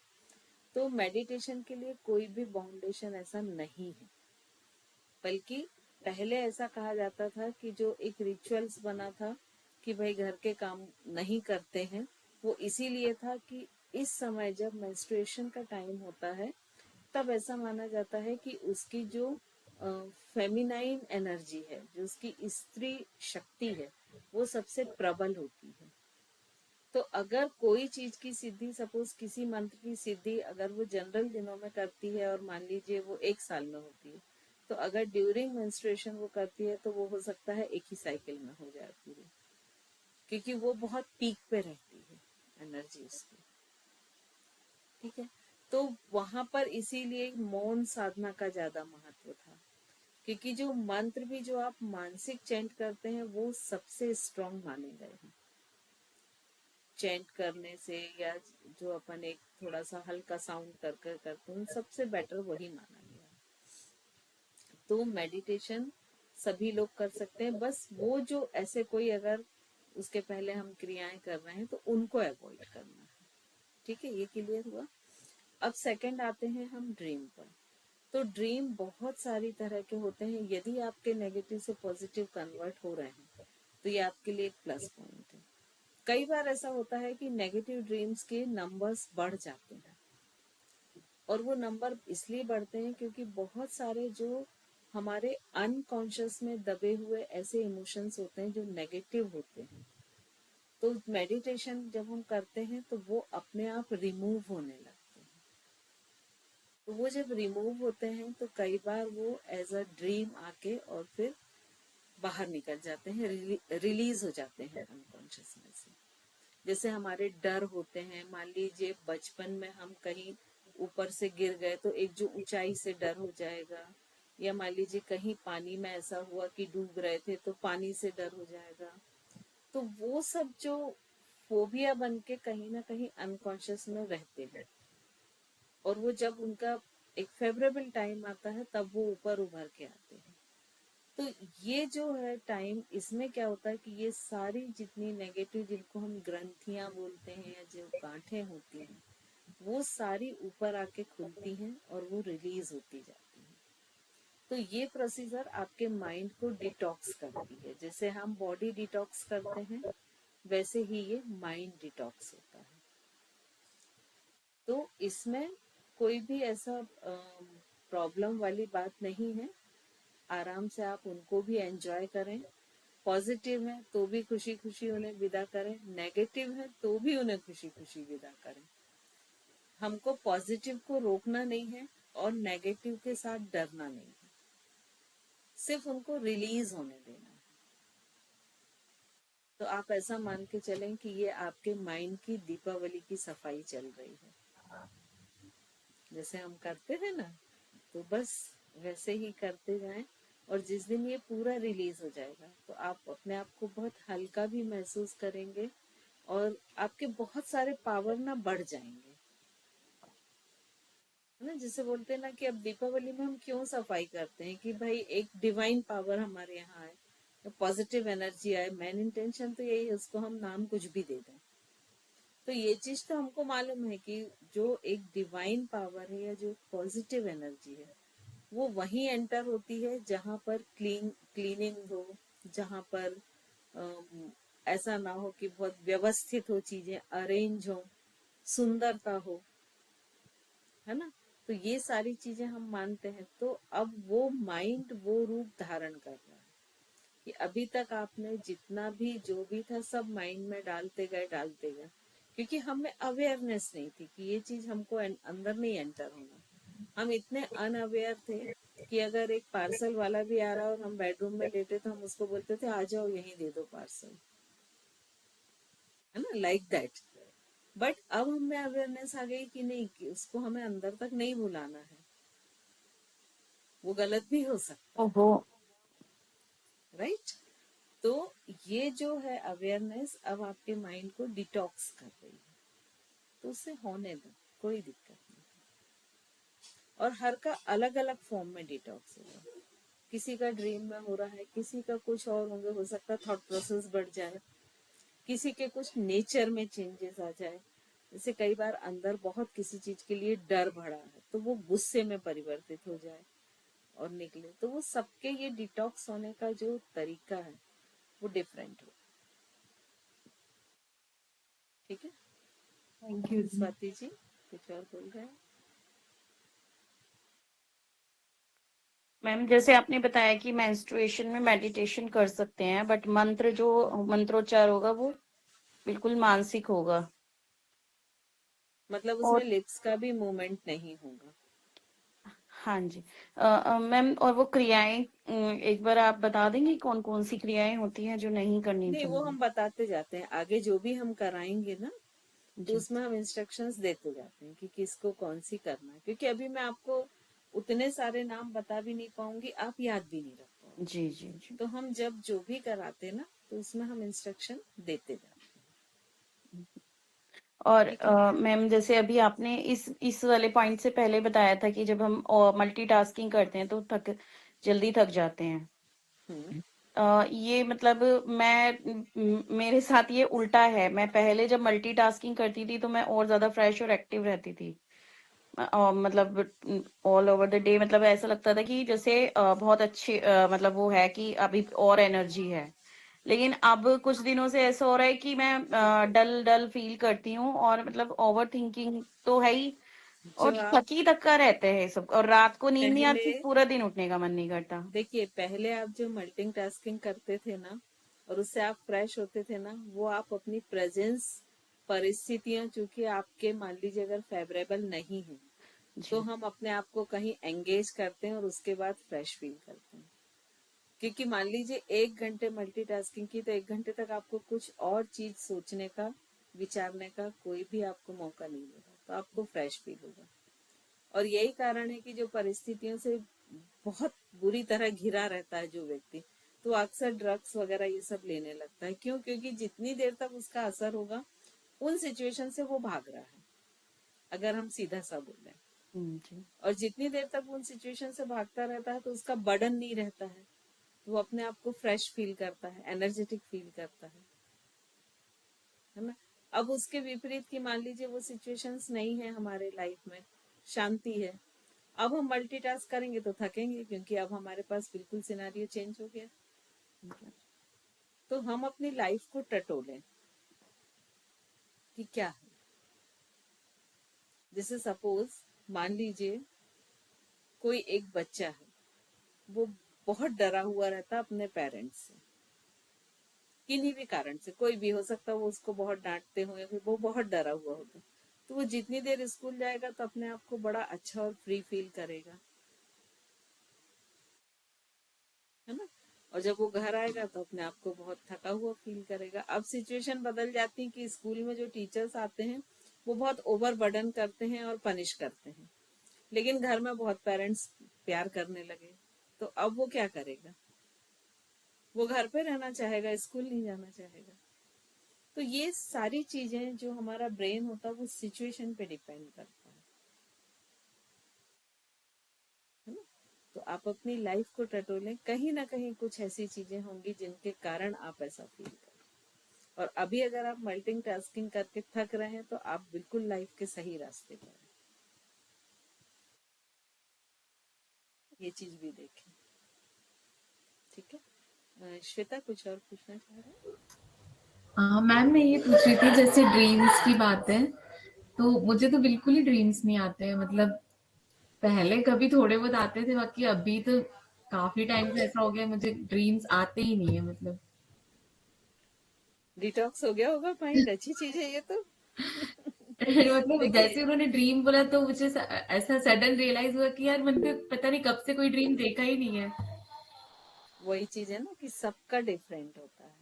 तो मेडिटेशन के लिए कोई भी बाउंडेशन ऐसा नहीं है, बल्कि पहले ऐसा कहा जाता था कि जो एक रिचुअल्स बना था कि भाई घर के काम नहीं करते हैं, वो इसीलिए था कि इस समय जब मेंस्ट्रुएशन का टाइम होता है तब ऐसा माना जाता है कि उसकी जो फेमिनाइन एनर्जी है, जो उसकी स्त्री शक्ति है, वो सबसे प्रबल होती है। तो अगर कोई चीज की सिद्धि, सपोज किसी मंत्र की सिद्धि अगर वो जनरल दिनों में करती है और मान लीजिए वो 1 साल में होती है, तो अगर ड्यूरिंग मेंस्ट्रुएशन वो करती है तो वो हो सकता है एक ही साइकिल में हो जाती है, क्योंकि वो बहुत पीक पे रहती है एनर्जी उसकी। ठीक है, तो वहां पर इसीलिए मौन साधना का ज्यादा महत्व था, क्योंकि जो मंत्र भी जो आप मानसिक चैंट करते हैं वो सबसे स्ट्रांग माने गए हैं। चैंट करने से या जो अपन एक थोड़ा सा हल्का साउंड कर करते हैं, सबसे बेटर वही माना गया। तो मेडिटेशन सभी लोग कर सकते हैं, बस वो जो ऐसे कोई अगर उसके पहले हम क्रियाएं कर रहे हैं तो उनको अवॉइड करना है। ठीक है, ये क्लियर हुआ। अब सेकंड आते हैं हम ड्रीम पर। तो ड्रीम बहुत सारी तरह के होते हैं। यदि आपके नेगेटिव से पॉजिटिव कन्वर्ट हो रहे हैं तो ये आपके लिए एक प्लस पॉइंट है। कई बार ऐसा होता है कि नेगेटिव ड्रीम्स के नंबर्स बढ़ जाते हैं, और वो नंबर इसलिए बढ़ते हैं क्योंकि बहुत सारे जो हमारे अनकॉन्शियस में दबे हुए ऐसे इमोशंस होते हैं जो नेगेटिव होते हैं। तो मेडिटेशन जब हम करते हैं तो वो अपने आप रिमूव होने लगते हैं। तो वो जब रिमूव होते हैं तो कई बार वो एज अ ड्रीम आके और फिर बाहर निकल जाते हैं, रिलीज हो जाते हैं अनकॉन्शियस में से। जैसे हमारे डर होते हैं, मान लीजिए बचपन में हम कहीं ऊपर से गिर गए तो एक जो ऊंचाई से डर हो जाएगा, या मान लीजिए कहीं पानी में ऐसा हुआ कि डूब रहे थे तो पानी से डर हो जाएगा। तो वो सब जो फोबिया बन के कहीं ना कहीं अनकॉन्शियस में रहते हैं, और वो जब उनका एक फेवरेबल टाइम आता है तब वो ऊपर उभर के आते हैं। तो ये जो है टाइम, इसमें क्या होता है कि ये सारी जितनी नेगेटिव, जिनको हम ग्रंथियां बोलते हैं या जो गांठें होती हैं, वो सारी ऊपर आके खुलती हैं और वो रिलीज होती जाती हैं। तो ये प्रोसीजर आपके माइंड को डिटॉक्स करती है। जैसे हम बॉडी डिटॉक्स करते हैं वैसे ही ये माइंड डिटॉक्स होता है। तो इसमें कोई भी ऐसा प्रॉब्लम वाली बात नहीं है। आराम से आप उनको भी एंजॉय करें। पॉजिटिव है तो भी खुशी खुशी उन्हें विदा करें, नेगेटिव है तो भी उन्हें खुशी खुशी विदा करें। हमको पॉजिटिव को रोकना नहीं है और नेगेटिव के साथ डरना नहीं है, सिर्फ उनको रिलीज होने देना है। तो आप ऐसा मान के चलें कि ये आपके माइंड की दीपावली की सफाई चल रही है। जैसे हम करते हैं ना, तो बस वैसे ही करते जाएं, और जिस दिन ये पूरा रिलीज हो जाएगा तो आप अपने आप को बहुत हल्का भी महसूस करेंगे और आपके बहुत सारे पावर ना बढ़ जाएंगे। है ना, जिसे बोलते हैं ना कि अब दीपावली में हम क्यों सफाई करते हैं कि भाई एक डिवाइन पावर हमारे यहाँ आए, पॉजिटिव एनर्जी आए। मेन इंटेंशन तो यही है, उसको हम नाम कुछ भी दे दें। तो ये चीज तो हमको मालूम है कि जो एक डिवाइन पावर है या जो पॉजिटिव एनर्जी है वो वहीं एंटर होती है जहां पर क्लीनिंग हो, जहां पर ऐसा ना हो कि बहुत व्यवस्थित हो, चीजें अरेंज हो, सुंदरता हो, है ना। तो तो ये सारी चीजें हम मानते हैं। तो अब वो माइंड वो रूप धारण कर रहा है कि अभी तक आपने जितना भी जो भी था सब माइंड में डालते गए, क्योंकि हमें अवेयरनेस नहीं थी कि ये चीज हमको अंदर नहीं एंटर होना। हम इतने अनअवेयर थे कि अगर एक पार्सल वाला भी आ रहा और हम बेडरूम में लेटे तो हम उसको बोलते थे आ जाओ यहीं दे दो पार्सल, है ना, लाइक दैट। बट अब हमें अवेयरनेस आ गई कि नहीं, कि उसको हमें अंदर तक नहीं बुलाना है, वो गलत भी हो सकता ओहो। है, राइट। तो ये जो है अवेयरनेस अब आपके माइंड को डिटॉक्स कर रही है, तो उससे होने दो, कोई दिक्कत नहीं। और हर का अलग अलग फॉर्म में डिटॉक्स होगा। किसी का ड्रीम में हो रहा है, किसी का कुछ और होंगे, हो सकता है थॉट प्रोसेस बढ़ जाए, किसी के कुछ नेचर में चेंजेस आ जाए। जैसे कई बार अंदर बहुत किसी चीज के लिए डर भरा है तो वो गुस्से में परिवर्तित हो जाए और निकले। तो वो सबके ये डिटॉक्स होने का जो तरीका है वो डिफरेंट हो। ठीक है, थैंक यू। स्वाति जी कुछ और बोल रहे हैं? मैम जैसे आपने बताया कि मेंस्ट्रुएशन में मेडिटेशन कर सकते हैं, बट मंत्र जो मंत्रोच्चार होगा वो बिल्कुल मानसिक होगा। मतलब और उसमें लिप्स का भी मूवमेंट नहीं होगा। हाँ जी मैम, और वो क्रियाएं एक बार आप बता देंगे कौन कौन सी क्रियाएं होती हैं जो नहीं करनी नहीं, वो चाहिए? हम बताते जाते हैं आगे, जो भी हम कराएंगे ना तो जी उसमें हम इंस्ट्रक्शंस देते जाते हैं कि किसको कौन सी करना है, क्योंकि अभी मैं आपको उतने सारे नाम बता भी नहीं पाऊंगी, आप याद भी नहीं रख पाओगे। जी जी जी। तो हम जब जो भी कराते हैं ना तो उसमें हम इंस्ट्रक्शन देते जाते और हैं। ठीक है। मैम जैसे अभी आपने इस वाले पॉइंट से पहले बताया था कि जब हम मल्टीटास्किंग करते हैं तो जल्दी थक जाते हैं। हम्म। ये मतलब मेरे साथ ये उल्टा है। मैं पहले जब मल्टीटास्किंग करती थी तो मैं और ज्यादा फ्रेश और एक्टिव रहती थी। मतलब ऑल ओवर द डे, मतलब ऐसा लगता था कि जैसे बहुत अच्छी मतलब वो है कि अभी और एनर्जी है। लेकिन अब कुछ दिनों से ऐसा हो रहा है कि मैं डल डल फील करती हूँ, और मतलब ओवर थिंकिंग तो है ही, और जो आप थकी थका रहते हैं सब, और रात को नींद नहीं पहले आती, पूरा दिन उठने का मन नहीं करता। देखिए, पहले आप जो मल्टीटास्किंग करते थे ना और उससे आप फ्रेश होते थे ना, वो आप अपनी प्रेजेंस, परिस्थितियां चूंकि आपके मान लीजिए अगर फेवरेबल नहीं है तो जी हम अपने आप को कहीं एंगेज करते हैं और उसके बाद फ्रेश फील करते हैं। क्योंकि मान लीजिए 1 घंटे मल्टीटास्किंग की तो 1 घंटे तक आपको कुछ और चीज सोचने का, विचारने का कोई भी आपको मौका नहीं मिला, तो आपको फ्रेश फील होगा। और यही कारण है कि जो परिस्थितियों से बहुत बुरी तरह घिरा रहता है जो व्यक्ति, तो अक्सर ड्रग्स वगैरह ये सब लेने लगता है। क्यों? क्योंकि जितनी देर तक उसका असर होगा उन सिचुएशन से वो भाग रहा है, अगर हम सीधा सा बोलें। जी और जितनी देर तक उन सिचुएशन से भागता रहता है तो उसका बर्डन नहीं रहता है, वो अपने आप को फ्रेश फील करता है, एनर्जेटिक फील करता है ना। अब उसके विपरीत की मान लीजिए वो सिचुएशंस नहीं है हमारे लाइफ में, शांति है, अब हम मल्टीटास्क करेंगे तो थकेंगे, क्योंकि अब हमारे पास बिल्कुल सिनारियो चेंज हो गया। तो हम अपनी लाइफ को टटोलें कि क्या है। जैसे सपोज मान लीजिए कोई एक बच्चा है, वो बहुत डरा हुआ रहता है अपने पेरेंट्स से, किन्हीं भी कारण से, कोई भी हो सकता है, वो उसको बहुत डांटते हो या फिर वो बहुत डरा हुआ होता, तो वो जितनी देर स्कूल जाएगा तो अपने आप को बड़ा अच्छा और फ्री फील करेगा, है ना। और जब वो घर आएगा तो अपने आप को बहुत थका हुआ फील करेगा। अब सिचुएशन बदल जाती है कि स्कूल में जो टीचर्स आते हैं वो बहुत ओवर बर्डन करते हैं और पनिश करते हैं, लेकिन घर में बहुत पेरेंट्स प्यार करने लगे, तो अब वो क्या करेगा? वो घर पे रहना चाहेगा, स्कूल नहीं जाना चाहेगा। तो ये सारी चीजें जो हमारा ब्रेन होता है वो सिचुएशन पे डिपेंड करता है ना। तो आप अपनी लाइफ को टटोलें, कहीं ना कहीं कुछ ऐसी चीजें होंगी जिनके कारण आप ऐसा फील करें। और अभी अगर आप मल्टीटास्किंग करके थक रहे हैं तो आप बिल्कुल लाइफ के सही रास्ते पर हैं। ये चीज भी देखें, ठीक है। श्वेता कुछ और पूछना चाह रहे हैं? मैम मैं ये पूछ रही थी, जैसे ड्रीम्स की बात है, तो मुझे तो बिल्कुल ही ड्रीम्स नहीं आते हैं। मतलब पहले कभी थोड़े बहुत आते थे, बाकी अभी तो काफी टाइम से ऐसा हो गया मुझे ड्रीम्स आते ही नहीं है मतलब। डिटॉक्स हो गया होगा माइंड, अच्छी चीज है ये तो। मतलब देखिए जैसे उन्होंने ड्रीम बोला तो मुझे ऐसा सडन रियलाइज हुआ कि यार मैंने पता नहीं कब से कोई ड्रीम देखा ही नहीं है। वही चीज है ना कि सबका डिफरेंट होता है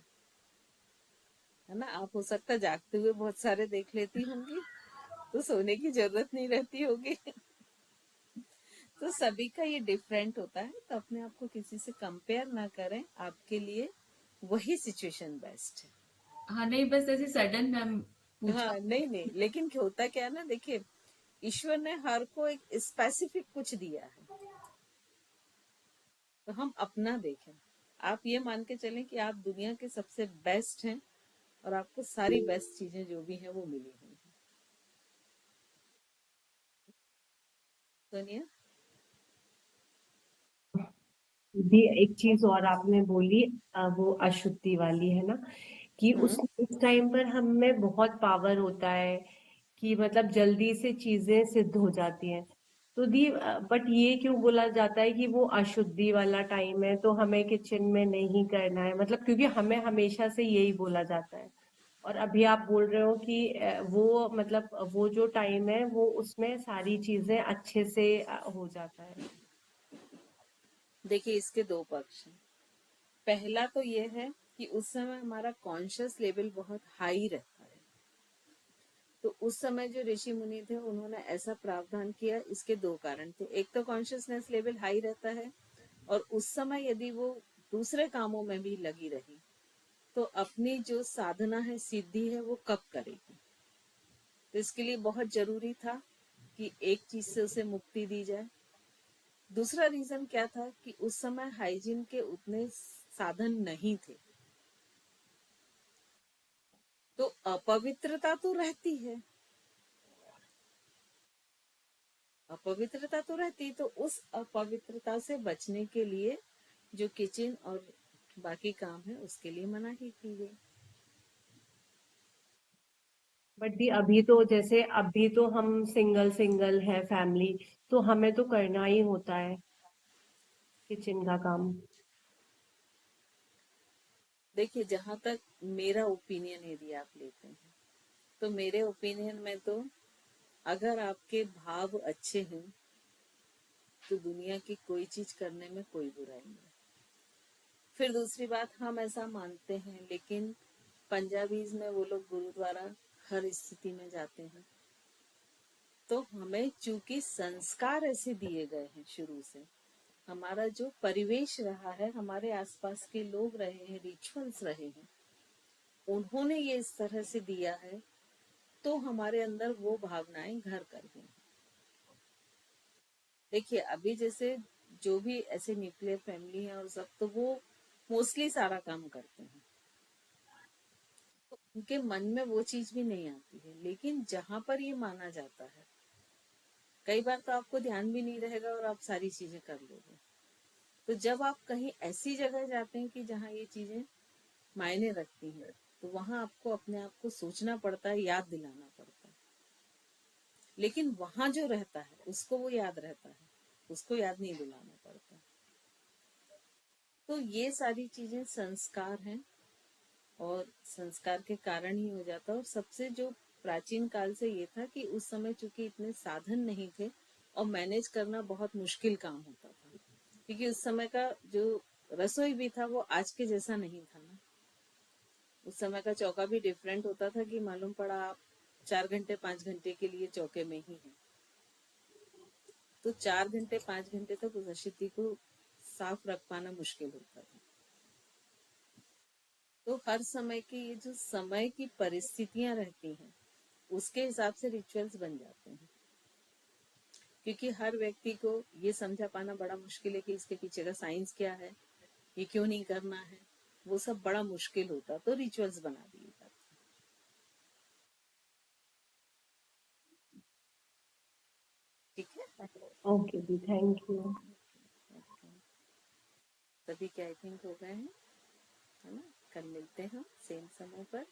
ना। आप हो सकता है जागते हुए बहुत सारे देख लेती होंगी, तो सोने की जरूरत नहीं रहती होगी। तो सभी का ये डिफरेंट होता है, तो अपने आप को किसी से कंपेयर ना करें, आपके लिए वही सिचुएशन बेस्ट है। हाँ नहीं, बस ऐसे सडन मैम पूछा। हाँ नहीं नहीं, लेकिन होता क्या है ना, देखिए ईश्वर ने हर को एक स्पेसिफिक कुछ दिया है, तो हम अपना देखें। आप ये मान के चलें कि आप दुनिया के सबसे बेस्ट हैं और आपको सारी बेस्ट चीजें जो भी हैं वो मिली हुई हैं। सोनिया। भी एक चीज और आपने बोली, वो अशुद्धि वाली है ना, कि उस हम्म। टाइम पर हम में बहुत पावर होता है कि मतलब जल्दी से चीजें सिद्ध हो जाती हैं। तो दी बट ये क्यों बोला जाता है कि वो अशुद्धि वाला टाइम है तो हमें किचन में नहीं करना है, मतलब क्योंकि हमें हमेशा से यही बोला जाता है। और अभी आप बोल रहे हो कि वो मतलब वो जो टाइम है वो उसमें सारी चीजें अच्छे से हो जाता है। देखिए इसके दो पक्ष हैं। पहला तो ये है कि उस समय हमारा कॉन्शियस लेवल बहुत हाई रहता है, तो उस समय जो ऋषि मुनि थे उन्होंने ऐसा प्रावधान किया। इसके दो कारण थे, एक तो कॉन्शियसनेस लेवल हाई रहता है, और उस समय यदि वो दूसरे कामों में भी लगी रही तो अपनी जो साधना है, सिद्धि है, वो कब करेगी। तो इसके लिए बहुत जरूरी था कि एक चीज से उसे मुक्ति दी जाए। दूसरा रीजन क्या था कि उस समय हाइजीन के उतने साधन नहीं थे, तो अपवित्रता तो रहती है, अपवित्रता तो रहती, तो उस अपवित्रता से बचने के लिए जो किचन और बाकी काम है उसके लिए मनाही की गई। बट दी अभी तो जैसे अभी तो हम सिंगल सिंगल है फैमिली, तो हमें तो करना ही होता है किचन का काम। देखिए जहां तक मेरा ओपिनियन यदि आप लेते हैं, तो मेरे ओपिनियन में तो अगर आपके भाव अच्छे हैं तो दुनिया की कोई चीज करने में कोई बुराई नहीं। फिर दूसरी बात, हम ऐसा मानते हैं, लेकिन पंजाबीज में वो लोग गुरुद्वारा हर स्थिति में जाते हैं। तो हमें चूंकि संस्कार ऐसे दिए गए हैं शुरू से, हमारा जो परिवेश रहा है, हमारे आसपास के लोग रहे हैं, रिचुअल्स रहे हैं, उन्होंने ये इस तरह से दिया है, तो हमारे अंदर वो भावनाएं घर कर गई। देखिए अभी जैसे जो भी ऐसे न्यूक्लियर फैमिली है और सब, तो वो मोस्टली सारा काम करते हैं, तो उनके मन में वो चीज भी नहीं आती है। लेकिन जहां पर ये माना जाता है, कई बार तो आपको ध्यान भी नहीं रहेगा और आप सारी चीजें कर लोगे। तो जब आप कहीं ऐसी जगह जाते हैं कि जहाँ ये चीजें मायने रखती हैं, तो वहां आपको अपने आप को सोचना पड़ता है, याद दिलाना पड़ता है। लेकिन वहां जो रहता है उसको वो याद रहता है, उसको याद नहीं दिलाना पड़ता। तो ये सारी चीजें संस्कार हैं, और संस्कार के कारण ही हो जाता है। और सबसे जो प्राचीन काल से ये था कि उस समय चूंकि इतने साधन नहीं थे और मैनेज करना बहुत मुश्किल काम होता था, क्योंकि उस समय का जो रसोई भी था वो आज के जैसा नहीं था ना। उस समय का चौका भी डिफरेंट होता था कि मालूम पड़ा आप 4 घंटे 5 घंटे के लिए चौके में ही हैं, तो 4 घंटे 5 घंटे तक उस अशुद्धि को साफ रख पाना मुश्किल होता था। तो हर समय की ये जो समय की परिस्थितियां रहती हैं, उसके हिसाब से रिचुअल्स बन जाते हैं। क्योंकि हर व्यक्ति को ये समझा पाना बड़ा मुश्किल है कि इसके पीछे का साइंस क्या है, ये क्यों नहीं करना है, वो सब बड़ा मुश्किल होता, तो रिचुअल्स बना दिए जाते हैं। ठीक है। Okay the, thank you. सभी के आई थिंक हो गए हैं, है ना। कल मिलते हैं सेम समय पर।